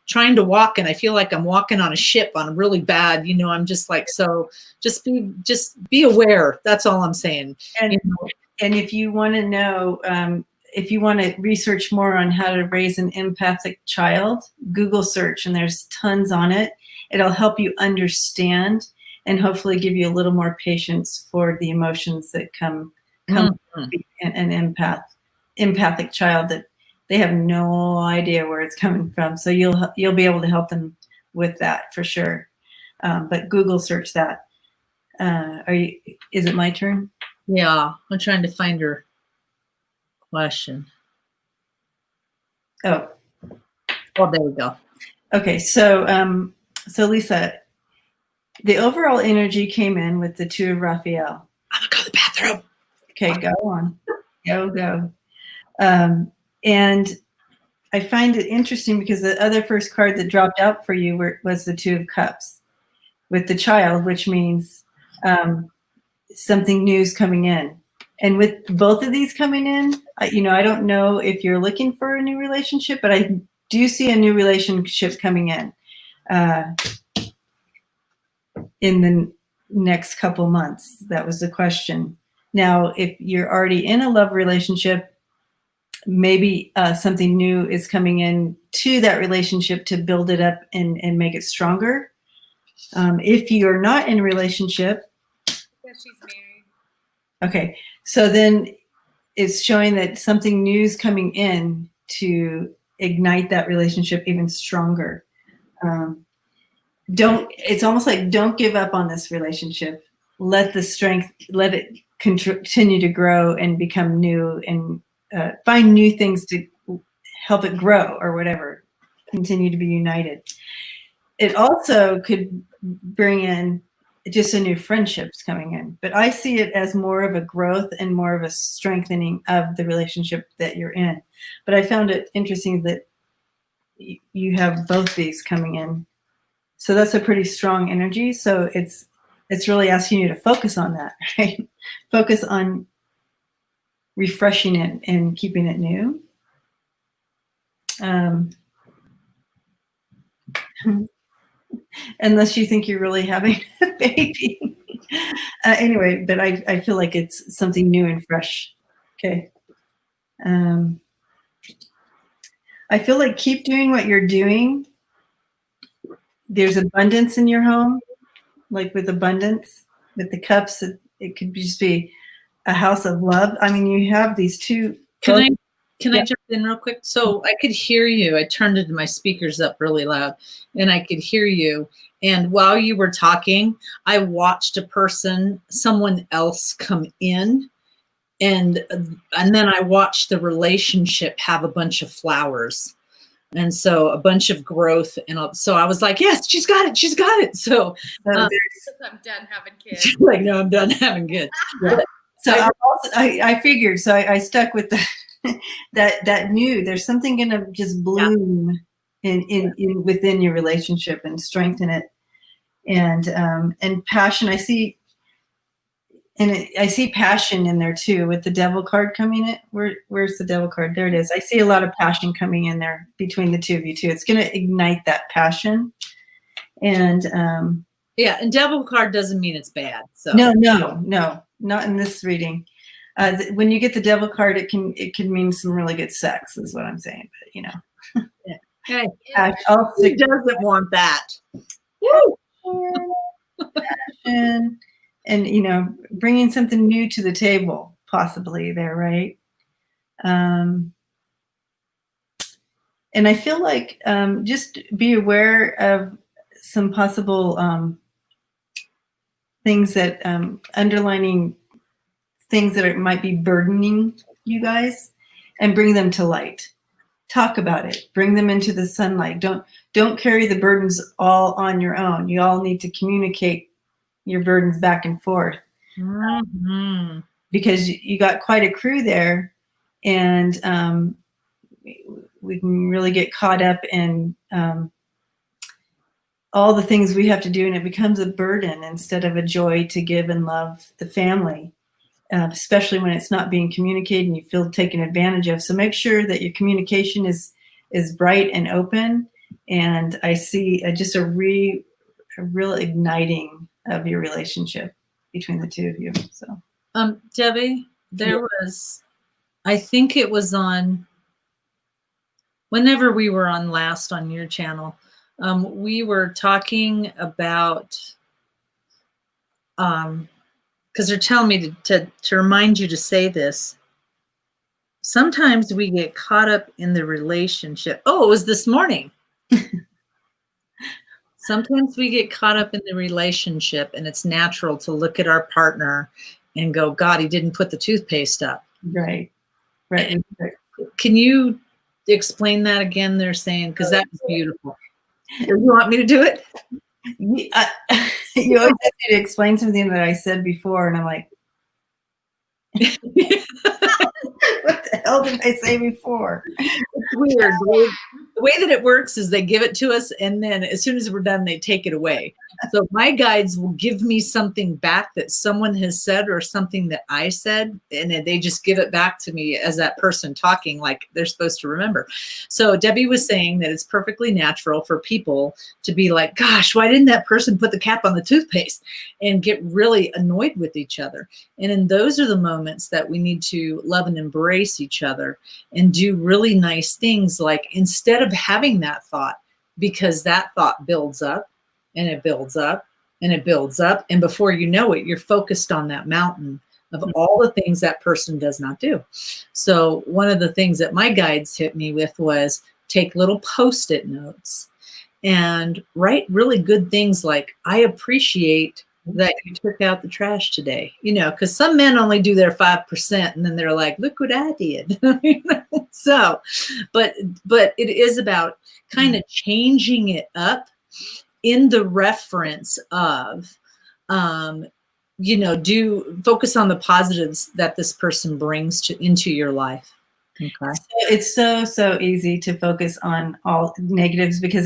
trying to walk, and I feel like I'm walking on a ship on a really bad, I'm just like, so just be aware. That's all I'm saying. And if you want to know, if you want to research more on how to raise an empathic child, Google search, and there's tons on it. It'll help you understand and hopefully give you a little more patience for the emotions that come from an empathic child, that they have no idea where it's coming from. So you'll be able to help them with that for sure. But Google search that. Is it my turn? Yeah, I'm trying to find her question. Oh, there we go. Okay, so Lisa, the overall energy came in with the Two of Raphael. I'm gonna go to the bathroom. Okay, go on. Go. And I find it interesting because the other first card that dropped out for you was the Two of Cups with the child, which means something new is coming in. And with both of these coming in, I don't know if you're looking for a new relationship, but I do see a new relationship coming in the next couple months. That was the question. Now, if you're already in a love relationship, maybe something new is coming in to that relationship to build it up and make it stronger. If you're not in a relationship, Because she's married. okay, so then it's showing that something new is coming in to ignite that relationship even stronger. It's almost like don't give up on this relationship. Let it continue to grow and become new, and find new things to help it grow or whatever. Continue to be united. It also could bring in just a new friendships coming in, but I see it as more of a growth and more of a strengthening of the relationship that you're in. But I found it interesting that you have both these coming in. So that's a pretty strong energy. So it's really asking you to focus on that, right? Focus on refreshing it and keeping it new. Unless you think you're really having a baby. Anyway, but I feel like it's something new and fresh. Okay. I feel like keep doing what you're doing. There's abundance in your home, like with abundance, with the cups. It could just be a house of love. I mean, you have these two. Can I jump in real quick? So I could hear you. I turned my speakers up really loud, and I could hear you. And while you were talking, I watched someone else come in, and then I watched the relationship have a bunch of flowers, and so a bunch of growth. And so I was like, yes, she's got it. She's got it. So I'm done having kids. like, no, I'm done having kids. Yeah. So I figured. So I stuck with the. that new, there's something going to just bloom in within your relationship and strengthen it, and passion. I see I see passion in there too with the devil card coming in. Where's the devil card? There it is. I see a lot of passion coming in there between the two of you too. It's going to ignite that passion. And yeah, and devil card doesn't mean it's bad. So no, not in this reading. When you get the devil card, it can mean some really good sex, is what I'm saying. But you know, hey, also who doesn't want that? passion, and you know, bringing something new to the table, possibly there, right? And I feel like just be aware of some possible things that underlining things that might be burdening you guys, and bring them to light. Talk about it. Bring them into the sunlight. Don't carry the burdens all on your own. You all need to communicate your burdens back and forth, because you got quite a crew there, and we can really get caught up in all the things we have to do, and it becomes a burden instead of a joy to give and love the family, especially when it's not being communicated and you feel taken advantage of. So make sure that your communication is bright and open. And I see just a real igniting of your relationship between the two of you. So, Debbie, there was, I think it was on, whenever we were on last on your channel, we were talking about, because they're telling me to remind you to say this. Sometimes we get caught up in the relationship. Oh, it was this morning. Sometimes we get caught up in the relationship, and it's natural to look at our partner and go, God, he didn't put the toothpaste up. Right. Can you explain that again? They're saying, because that was beautiful. You want me to do it? You always have to explain something that I said before, and I'm like, what the hell did I say before? It's weird. The way that it works is they give it to us, and then as soon as we're done, they take it away. So my guides will give me something back that someone has said or something that I said, and then they just give it back to me as that person talking, like they're supposed to remember. So Debbie was saying that it's perfectly natural for people to be like, gosh, why didn't that person put the cap on the toothpaste, and get really annoyed with each other. And then those are the moments that we need to love and embrace each other and do really nice things, like instead of having that thought, because that thought builds up and it builds up and it builds up. And before you know it, you're focused on that mountain of all the things that person does not do. So one of the things that my guides hit me with was take little Post-it notes and write really good things like, I appreciate that you took out the trash today, you know, because some men only do their 5% and then they're like, look what I did. So, but it is about kind of changing it up in the reference of, you know, do focus on the positives that this person brings into your life. Okay. It's so easy to focus on all negatives, because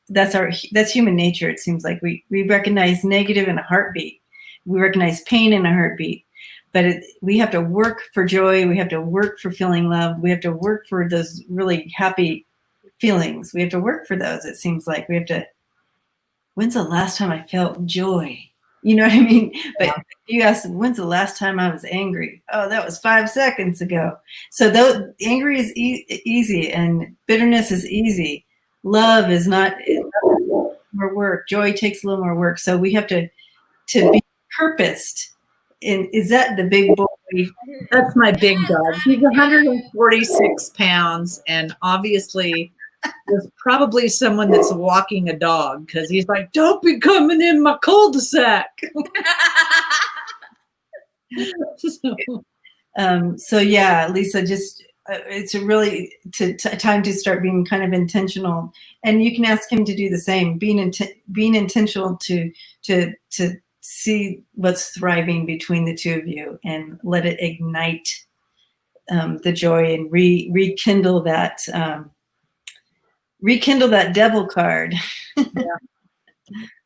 that's human nature. It seems like we recognize negative in a heartbeat. We recognize pain in a heartbeat, but we have to work for joy. We have to work for feeling love. We have to work for those really happy feelings. We have to work for those. It seems like we have to. When's the last time I felt joy? You know what I mean? But if you ask, when's the last time I was angry? Oh, that was 5 seconds ago. So though angry is easy and bitterness is easy, love is not. More work. Joy takes a little more work. So we have to be purposed. And is that the big boy? That's my big dog. He's 146 pounds, and obviously there's probably someone that's walking a dog, because he's like, don't be coming in my cul-de-sac. So yeah, Lisa, just it's a really time to start being kind of intentional, and you can ask him to do the same. Being intentional to see what's thriving between the two of you, and let it ignite the joy and rekindle that. Rekindle that devil card,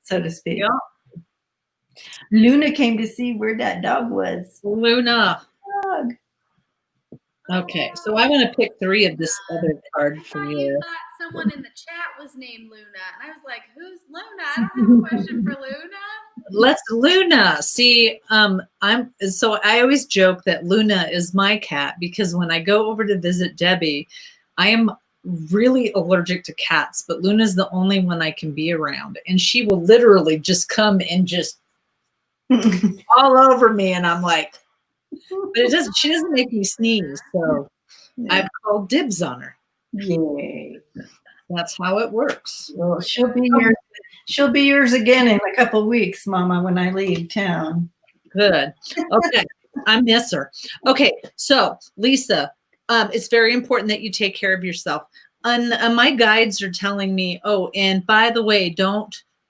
so to speak. Yeah. Luna came to see where that dog was. Luna. Dog. Okay, so I want to pick 3 of this other card I for thought you. you thought someone in the chat was named Luna, and I was like, "Who's Luna? I don't have a question for Luna." Let's Luna. See, I always joke that Luna is my cat because when I go over to visit Debbie, I am really allergic to cats, but Luna's the only one I can be around. And she will literally just come and just all over me. And I'm like, but she doesn't make me sneeze. So I've called dibs on her. Yay. That's how it works. Well, she'll be yours again in a couple of weeks, Mama, when I leave town. Good. Okay. I miss her. Okay. So Lisa, it's very important that you take care of yourself. My guides are telling me, oh, and by the way,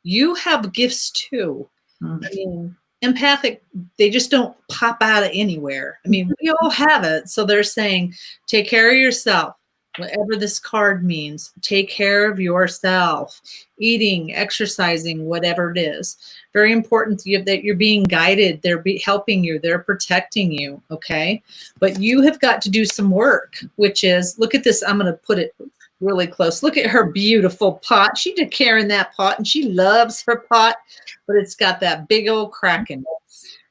you have gifts too. Mm-hmm. I mean, empathic, they just don't pop out of anywhere. I mean, we all have it. So they're saying, take care of yourself. Whatever this card means, take care of yourself, eating, exercising, whatever it is. Very important that you're being guided. They're helping you. They're protecting you. Okay. But you have got to do some work, which is, look at this. I'm going to put it really close. Look at her beautiful pot. She took care in that pot and she loves her pot, but it's got that big old crack in it.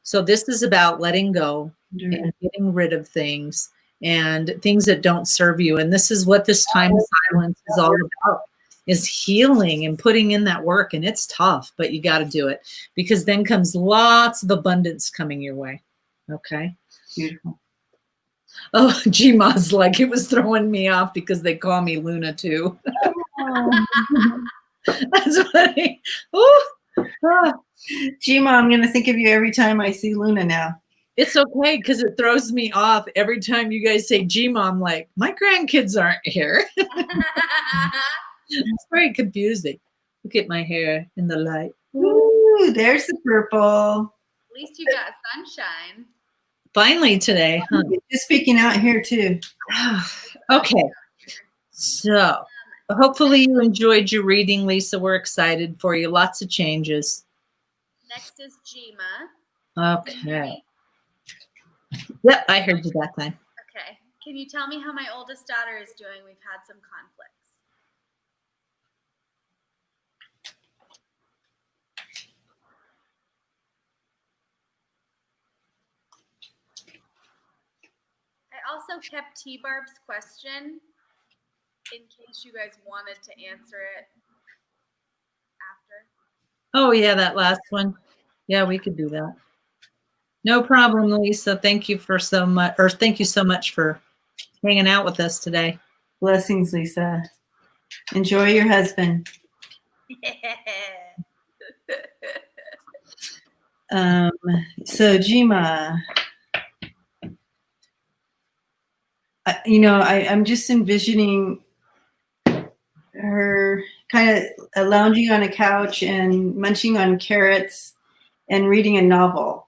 So this is about letting go and getting rid of things and things that don't serve you. And this is what this time of silence is all about, is healing and putting in that work. And it's tough, but you got to do it, because then comes lots of abundance coming your way. Okay. Beautiful. Oh, Gma's like, it was throwing me off because they call me Luna too. That's funny. Oh, Gma, I'm going to think of you every time I see Luna now. it's okay, because it throws me off every time you guys say Gma. I'm like, my grandkids aren't here. It's very confusing. Look at my hair in the light. Ooh, there's the purple. At least you got sunshine. Finally today, huh? It's speaking out here too. Okay. So hopefully you enjoyed your reading, Lisa. We're excited for you. Lots of changes. Next is Gma. Okay. Yep, I heard you that time. Okay. Can you tell me how my oldest daughter is doing? We've had some conflicts. I also kept T-Barb's question in case you guys wanted to answer it after. Oh, yeah, that last one. Yeah, we could do that. No problem, Lisa. Thank you so much for hanging out with us today. Blessings, Lisa. Enjoy your husband. So Gma, I'm just envisioning her kind of lounging on a couch and munching on carrots and reading a novel.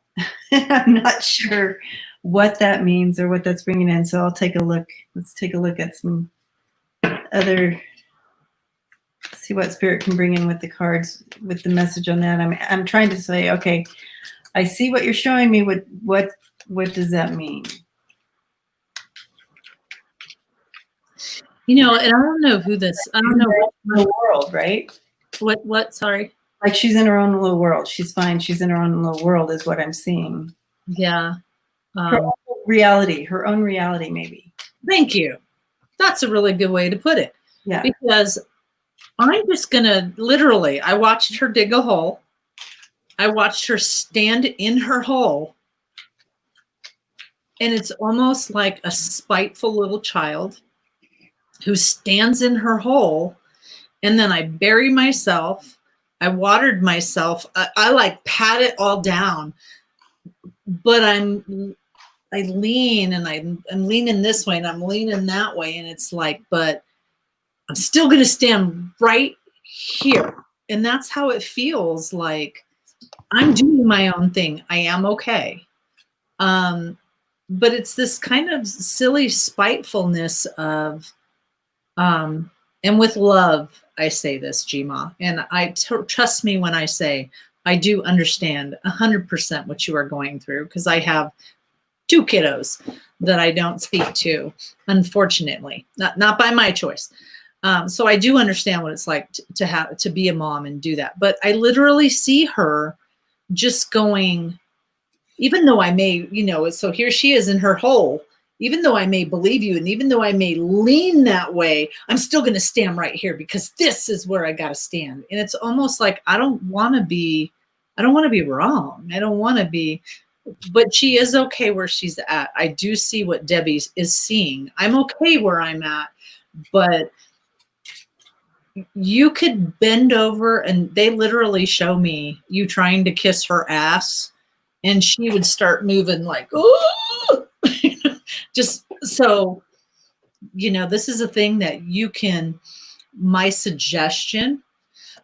I'm not sure what that means or what that's bringing in. So I'll take a look. Let's take a look at some other, see what spirit can bring in with the cards, with the message on that. I'm trying to say, okay, I see what you're showing me. What does that mean? And I don't know who this, I don't know. The world, right? What, sorry? Like she's in her own little world. She's fine. She's in her own little world is what I'm seeing. Yeah. Her own reality, her own reality, maybe. Thank you. That's a really good way to put it. Yeah. Because I'm just going to literally, I watched her dig a hole. I watched her stand in her hole. And it's almost like a spiteful little child who stands in her hole. And then I bury myself. I watered myself. I like pat it all down, but I lean and I'm leaning this way and I'm leaning that way. And it's like, but I'm still going to stand right here. And that's how it feels like I'm doing my own thing. I am okay. But it's this kind of silly spitefulness of, and with love, I say this, Gma, and trust me when I say I do understand 100% what you are going through, because I have 2 kiddos that I don't speak to, unfortunately, not by my choice. So I do understand what it's like to have to be a mom and do that. But I literally see her just going, even though I may, so here she is in her hole. Even though I may believe you, and even though I may lean that way, I'm still going to stand right here because this is where I got to stand. And it's almost like I don't want to be wrong. I don't want to be, but she is okay where she's at. I do see what Debbie is seeing. I'm okay where I'm at, but you could bend over, and they literally show me you trying to kiss her ass, and she would start moving like, oh, just so, this is a thing that you can, my suggestion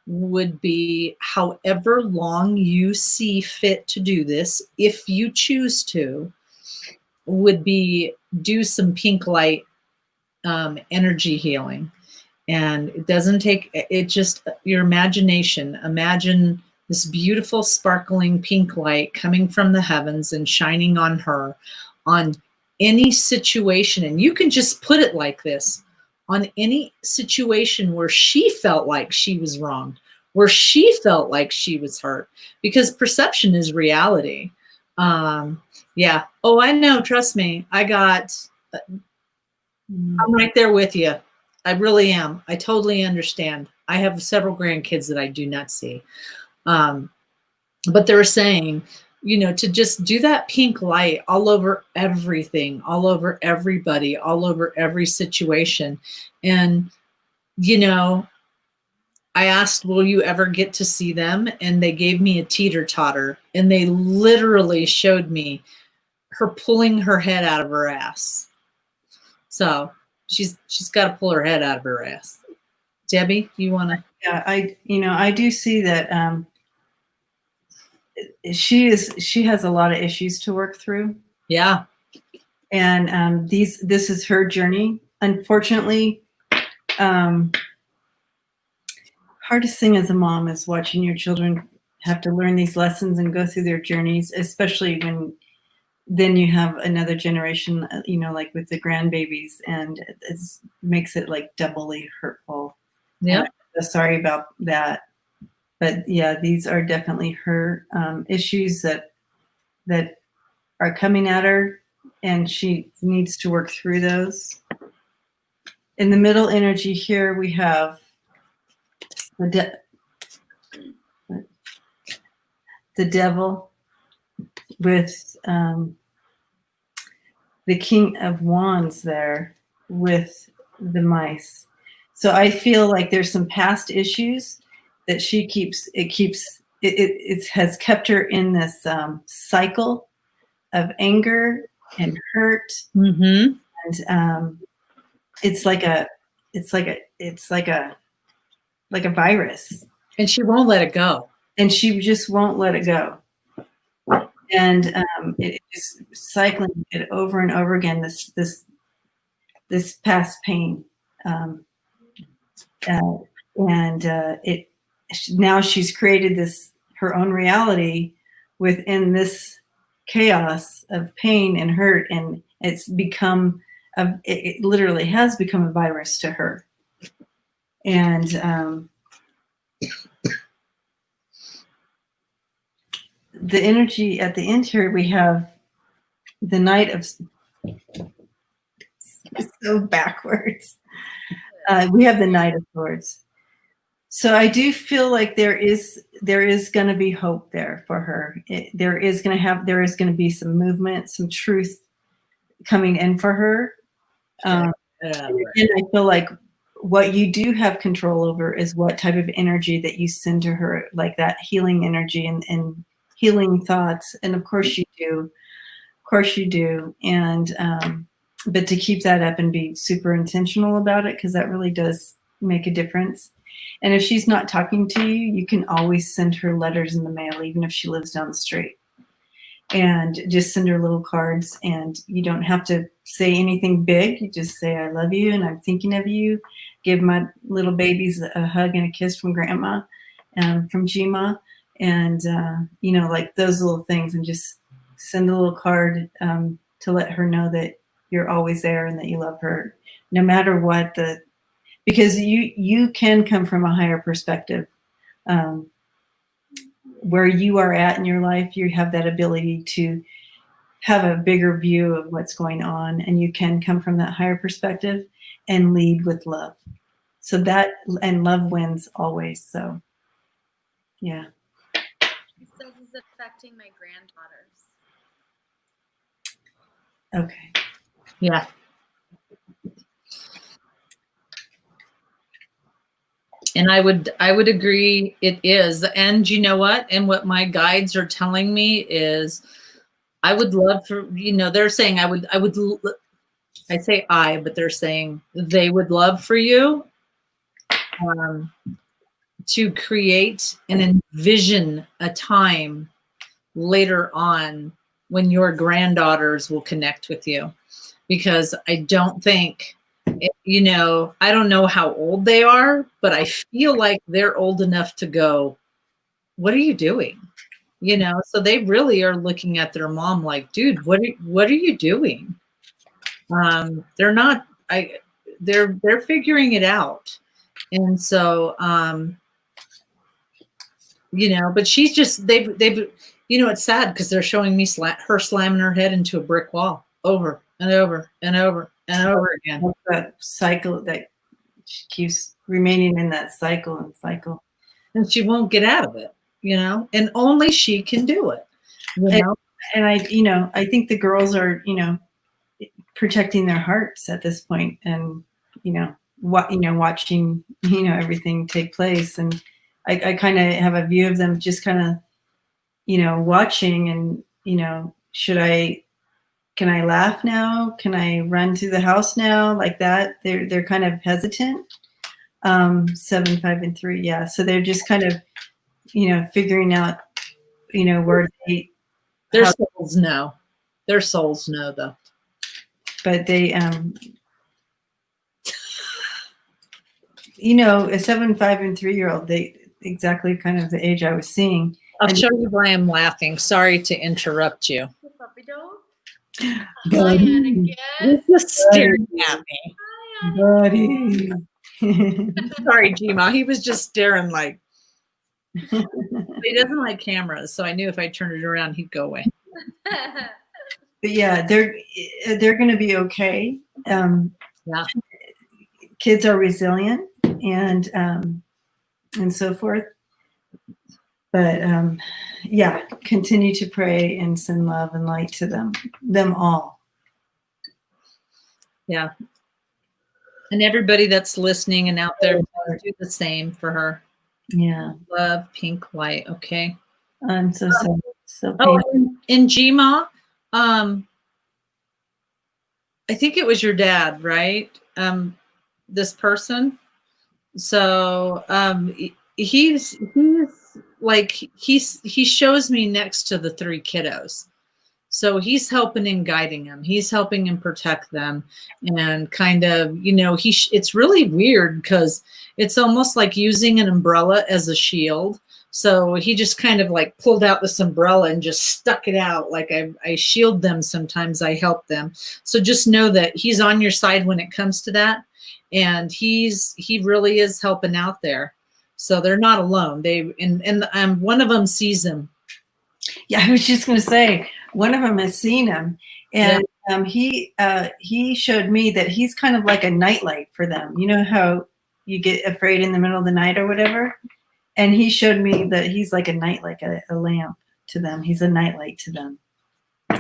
would be, however long you see fit to do this, if you choose to, would be do some pink light energy healing. And it doesn't take, it just, your imagination, imagine this beautiful sparkling pink light coming from the heavens and shining on her, on any situation. And you can just put it like this: on any situation where she felt like she was wronged, where she felt like she was hurt, because perception is reality. Yeah. Oh, I know. Trust me. I'm right there with you. I really am. I totally understand. I have several grandkids that I do not see. But they're saying, to just do that pink light all over everything, all over everybody, all over every situation. And, I asked, will you ever get to see them? And they gave me a teeter-totter, and they literally showed me her pulling her head out of her ass. So she's got to pull her head out of her ass. Debbie, you want to? Yeah, I do see that she has a lot of issues to work through. Yeah. And this is her journey. Unfortunately, hardest thing as a mom is watching your children have to learn these lessons and go through their journeys, especially when then you have another generation, like with the grandbabies, and it makes it like doubly hurtful. Yeah. Sorry about that. But yeah, these are definitely her issues that are coming at her, and she needs to work through those. In the middle energy here, we have the devil with the King of Wands there with the mice. So I feel like there's some past issues that it has kept her in this cycle of anger and hurt. Mm-hmm. And it's like a virus. And she won't let it go. And she just won't let it go. And it just cycling it over and over again, this past pain. Now she's created her own reality within this chaos of pain and hurt, and it's become it literally has become a virus to her. And the energy at the end here, we have the Knight of, it's so backwards. We have the Knight of Swords. So I do feel like there is going to be hope there for her. There is going to be some movement, some truth coming in for her. And I feel like what you do have control over is what type of energy that you send to her, like that healing energy and healing thoughts. And of course you do. And but to keep that up and be super intentional about it, because that really does make a difference. And if she's not talking to you, you can always send her letters in the mail, even if she lives down the street. And just send her little cards, and you don't have to say anything big. You just say, I love you and I'm thinking of you. Give my little babies a hug and a kiss from Grandma and from Jima. and you know, like those little things, and just send a little card to let her know that you're always there and that you love her, no matter what because you can come from a higher perspective. Where you are at in your life, you have that ability to have a bigger view of what's going on, and you can come from that higher perspective and lead with love. So that, and love wins always. So yeah. It says it's affecting my granddaughters. Okay. Yeah. And I would agree it is. And you know what? And what my guides are telling me is I would love for, you know, they're saying I say I, but they're saying they would love for you to create and envision a time later on when your granddaughters will connect with you. Because I don't think, you know, I don't know how old they are, but I feel like they're old enough to go, what are you doing? You know, so they really are looking at their mom like, dude, what are you doing? They're not, they're figuring it out. And so, you know, but she's just, they've, you know, it's sad because they're showing me her slamming her head into a brick wall over and over and over and over again. That cycle that she keeps remaining in that cycle and cycle. And she won't get out of it, you know, and only she can do it, you know? And I, you know, I think the girls are, you know, protecting their hearts at this point, and, you know, watching, you know, everything take place. And I kind of have a view of them just kind of, you know, watching, and, you know, can I laugh now? Can I run to the house now? Like that. They're kind of hesitant. 7, 5, and 3. Yeah. So they're just kind of, you know, figuring out, you know, where their souls know. Their souls know though. But they, you know, a 7, 5, and 3-year-old, they exactly kind of the age I was seeing. I'll show you why I'm laughing. Sorry to interrupt you. The puppy dog. Buddy. Hi, Anna. You're just staring at me. Hi, Anna. Buddy. Sorry, Gma. He was just staring like, he doesn't like cameras. So I knew if I turned it around, he'd go away. But yeah, they're going to be okay. Yeah. Kids are resilient and so forth. But yeah, continue to pray and send love and light to them all. Yeah. And everybody that's listening and out there, do the same for her. Yeah. Love, pink light. Okay. I'm so sorry. So oh, and Gma, I think it was your dad, right? This person. So he's like he shows me next to the 3 kiddos. So he's helping and guiding them. He's helping and protect them, and kind of, you know, it's really weird because it's almost like using an umbrella as a shield. So he just kind of like pulled out this umbrella and just stuck it out. Like I shield them. Sometimes I help them. So just know that he's on your side when it comes to that. And he really is helping out there. So they're not alone. And one of them sees him. Yeah, I was just going to say, one of them has seen him, and he showed me that he's kind of like a nightlight for them. You know how you get afraid in the middle of the night or whatever? And he showed me that he's like a nightlight, a lamp to them. He's a nightlight to them.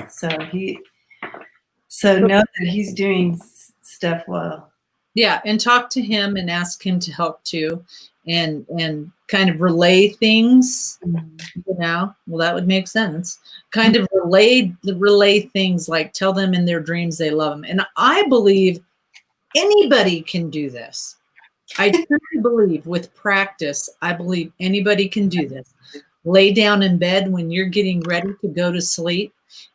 So know that he's doing stuff well. Yeah, and talk to him and ask him to help too, and kind of relay things, you know. Well, that would make sense. Kind of relay things, like tell them in their dreams they love them. And I believe anybody can do this. I truly believe with practice, I believe anybody can do this. Lay down in bed when you're getting ready to go to sleep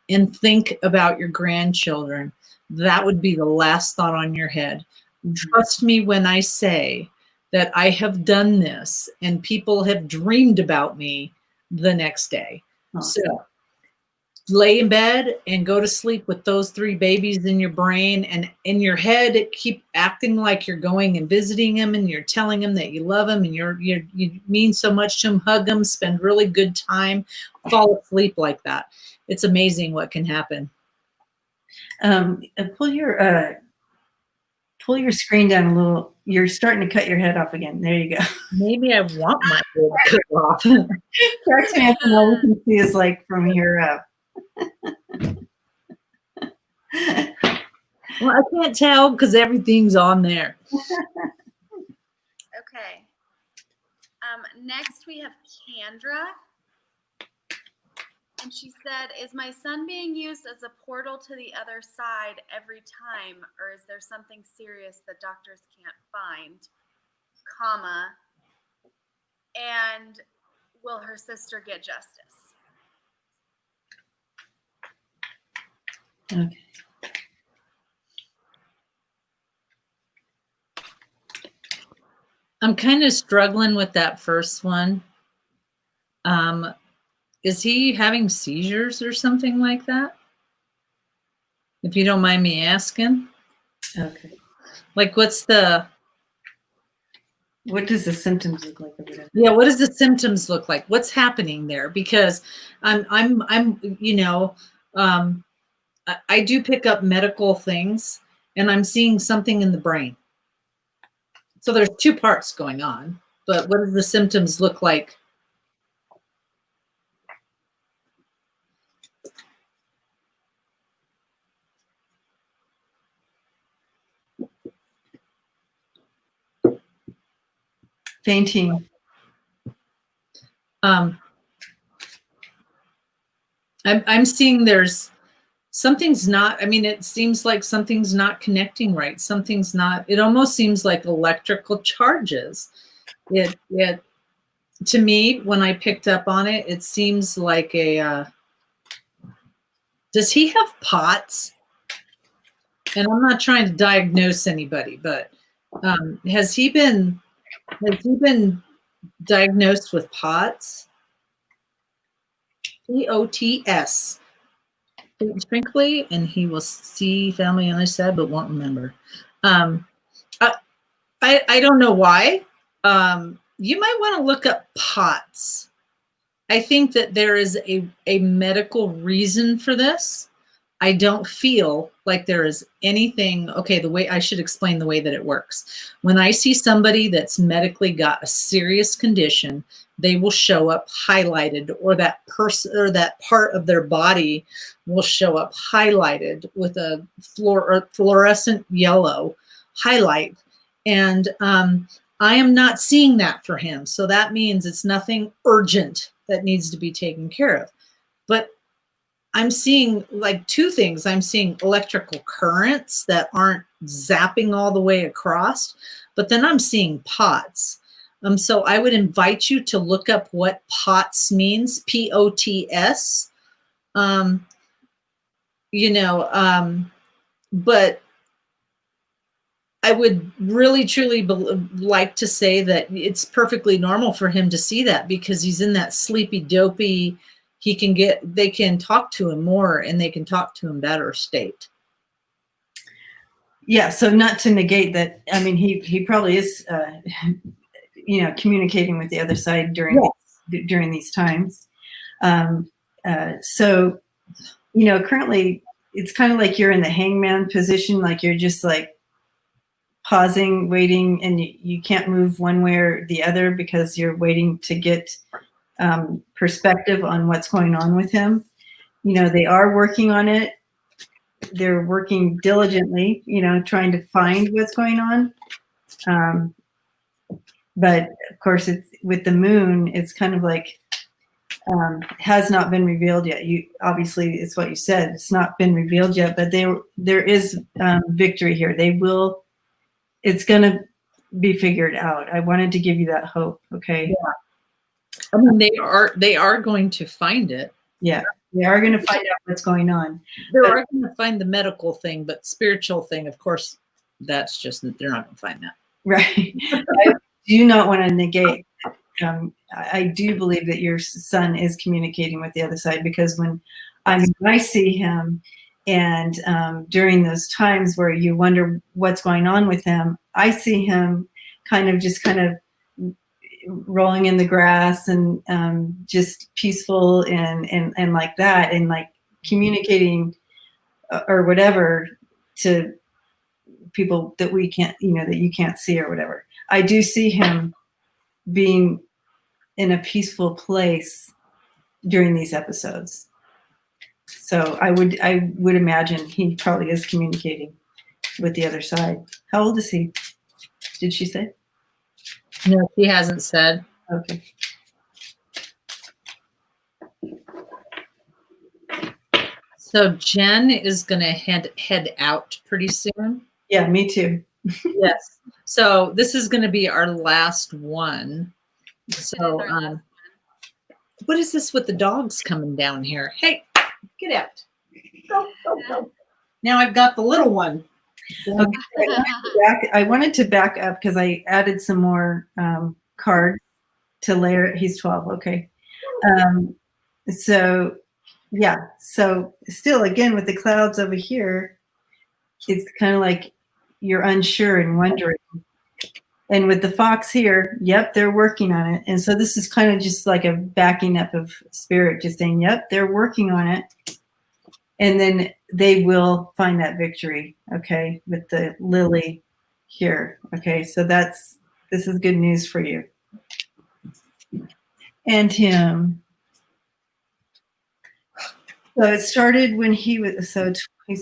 and think about your grandchildren. That would be the last thought on your head. Trust me when I say that I have done this and people have dreamed about me the next day. Oh. So lay in bed and go to sleep with those 3 babies in your brain, and in your head keep acting like you're going and visiting them, and you're telling them that you love them and you mean so much to them. Hug them, spend really good time, fall asleep like that. It's amazing what can happen. Pull your screen down a little. You're starting to cut your head off again. There you go. Maybe I want my head cut off. Correct me if all we can see is like from here up. Well, I can't tell because everything's on there. Okay. Next we have Kendra. And she said, is my son being used as a portal to the other side every time, or is there something serious that doctors can't find, comma, and will her sister get justice? Okay. I'm kind of struggling with that first one. Is he having seizures or something like that? If you don't mind me asking. Okay. Like, what does the symptoms look like over there? Yeah, what does the symptoms look like? What's happening there? Because I do pick up medical things, and I'm seeing something in the brain. So there's 2 parts going on, but what does the symptoms look like? Fainting. I'm seeing there's something's not, it seems like something's not connecting right. Something's not, it almost seems like electrical charges. It to me, when I picked up on it, it seems like does he have POTS? And I'm not trying to diagnose anybody, but has he been diagnosed with POTS? POTS. Sprinkly, and he will see family on his side, but won't remember. I don't know why. You might want to look up POTS. I think that there is a medical reason for this. I don't feel like there is anything. Okay, the way I should explain the way that it works. When I see somebody that's medically got a serious condition, they will show up highlighted, or that person or that part of their body will show up highlighted with a fluorescent yellow highlight. And I am not seeing that for him. So that means it's nothing urgent that needs to be taken care of. But I'm seeing like 2 things. I'm seeing electrical currents that aren't zapping all the way across, but then I'm seeing POTS. So I would invite you to look up what POTS means, POTS. But I would really, truly like to say that it's perfectly normal for him to see that, because he's in that sleepy, dopey, they can talk to him more and they can talk to him better state. Yeah. So not to negate that. He probably is, communicating with the other side during these times. So, currently it's kind of like you're in the hangman position, like you're just like pausing, waiting, and you can't move one way or the other because you're waiting to get perspective on what's going on with him. They are working on it. They're working diligently, trying to find what's going on. But of course, it's with the moon, it's kind of like has not been revealed yet. Obviously, it's what you said. It's not been revealed yet, but there is victory here. It's going to be figured out. I wanted to give you that hope. Okay. Yeah. They are going to find it. Yeah. They are going to find out what's going on. They are going to find the medical thing, but spiritual thing, of course, that's just, they're not going to find that. Right. I do not want to negate I do believe that your son is communicating with the other side, because when I see him, and during those times where you wonder what's going on with him, I see him kind of rolling in the grass and just peaceful and like that, and like communicating or whatever to people that we can't, that you can't see or whatever. I do see him being in a peaceful place during these episodes. So I would imagine he probably is communicating with the other side. How old is he? Did she say? No, he hasn't said. Okay. So Jen is going to head out pretty soon. Yeah, me too. Yes. So this is going to be our last one. So what is this with the dogs coming down here? Hey, get out. Go. Now I've got the little one. Okay. I wanted to back up because I added some more cards to layer. He's 12. Okay. So yeah. So still, again, with the clouds over here, it's kind of like you're unsure and wondering. And with the fox here, yep, they're working on it. And so this is kind of just like a backing up of spirit, just saying, yep, they're working on it. And then they will find that victory, okay, with the lily here. Okay, so this is good news for you. And him. So it started when he's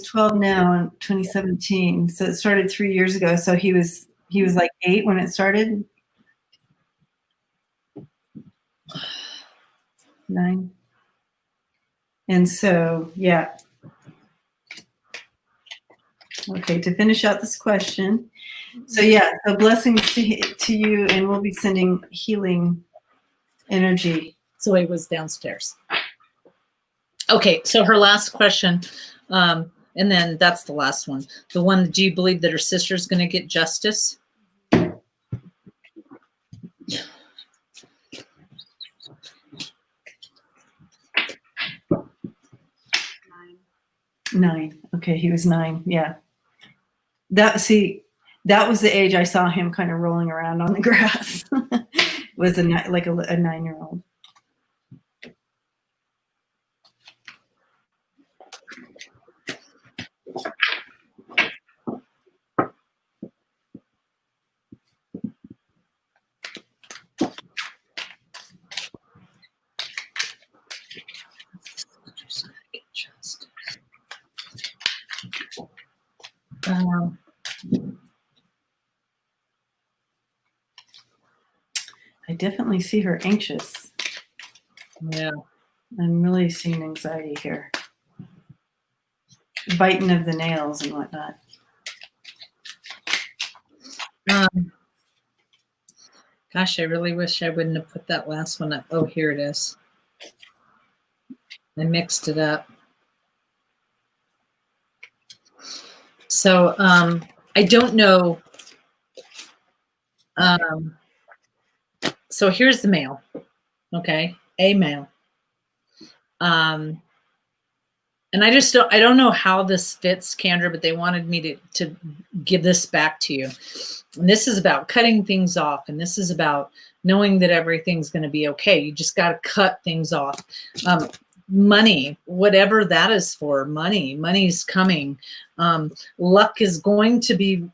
12 now in 2017. So it started 3 years ago. So he was like 8 when it started. 9. And so, yeah. Okay, to finish out this question. So yeah, so blessings to you, and we'll be sending healing energy. So he was downstairs. Okay, so her last question, and then that's the last one. The one, do you believe that her sister is going to get justice? 9. Okay, he was 9. Yeah. That was the age I saw him kind of rolling around on the grass. Was a 9-year-old. I definitely see her anxious. Yeah. I'm really seeing anxiety here. Biting of the nails and whatnot. Gosh, I really wish I wouldn't have put that last one up. Oh, here it is. I mixed it up. So I don't know. So here's the mail. Okay, a mail. And I don't know how this fits, Kendra, but they wanted me to give this back to you. And this is about cutting things off, and this is about knowing that everything's going to be okay. You just got to cut things off. Money, whatever that is for, money's coming. Luck is going to be,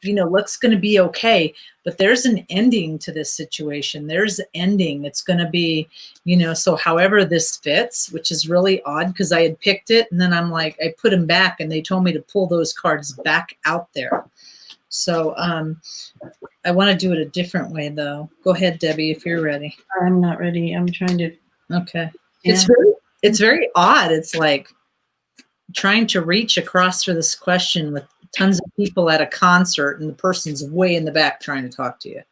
luck's going to be okay, but there's an ending to this situation. There's an ending. It's going to be, so however this fits, which is really odd because I had picked it and then I'm like, I put them back and they told me to pull those cards back out there. So I want to do it a different way though. Go ahead, Debbie, if you're ready. I'm not ready. I'm trying to. Okay. Yeah. It's very odd. It's like trying to reach across for this question with tons of people at a concert and the person's way in the back trying to talk to you.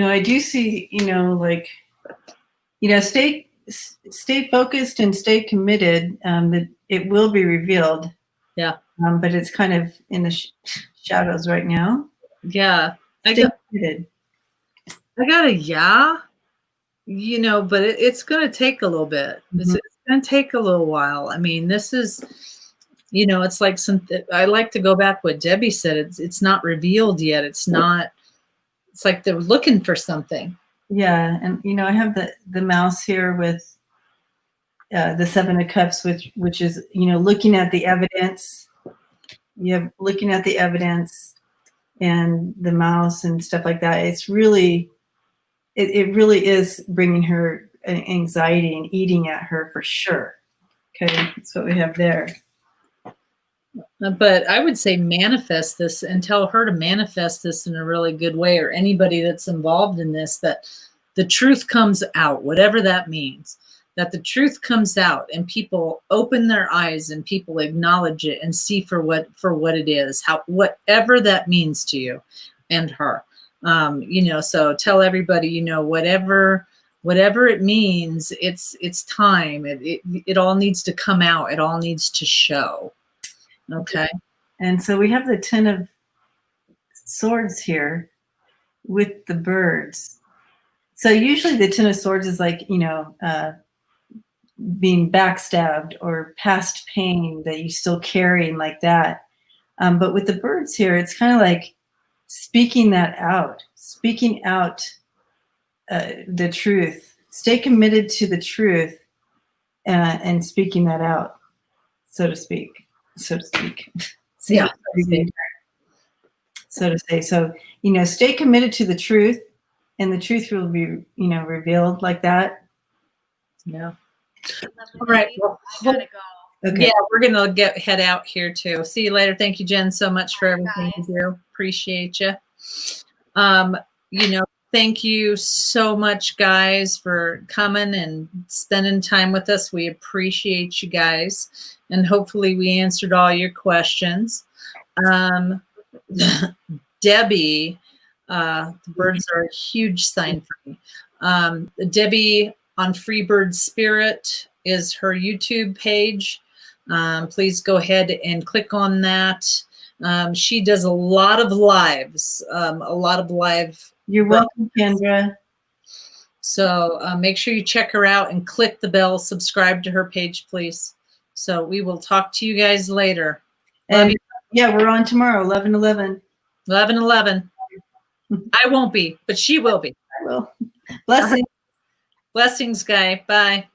I do see, stay focused and stay committed, that it will be revealed. Yeah. But it's kind of in the shadows right now. Yeah. Stay committed. I got a yeah, but it's going to take a little bit. It's going to take a little while. I mean, this is, it's like I like to go back what Debbie said. It's not revealed yet. It's like they're looking for something. Yeah. And, I have the mouse here with the 7 of Cups, which is, looking at the evidence. You have looking at the evidence and the mouse and stuff like that. It's really, it really is bringing her anxiety and eating at her for sure. Okay, that's what we have there. But I would say manifest this and tell her to manifest this in a really good way, or anybody that's involved in this, that the truth comes out, whatever that means, that the truth comes out and people open their eyes and people acknowledge it and see for what it is, whatever that means to you and her. So tell everybody, whatever it means, it's time. It all needs to come out. It all needs to show. Okay. And so we have the 10 of Swords here with the birds. So usually the 10 of Swords is like, being backstabbed or past pain that you still carry and like that. But with the birds here, it's kind of like speaking out the truth. Stay committed to the truth and speaking that out, so to speak. Yeah. So to say. So, stay committed to the truth, and the truth will be, revealed like that. Yeah. Lovely. All right. I gotta go. Okay. Yeah, we're gonna head out here too. See you later. Thank you, Jen, so much for everything you do. Appreciate you. Thank you so much, guys, for coming and spending time with us. We appreciate you guys, and hopefully we answered all your questions. Debbie, the birds are a huge sign for me. Debbie on Freebird Spirit is her YouTube page. Please go ahead and click on that. She does a lot of lives, You're welcome, Kendra. So make sure you check her out and click the bell, subscribe to her page, please. So we will talk to you guys later. And yeah, we're on tomorrow, 11/11. 11/11. I won't be, but she will be. I will. Blessings. Blessings, guy. Bye.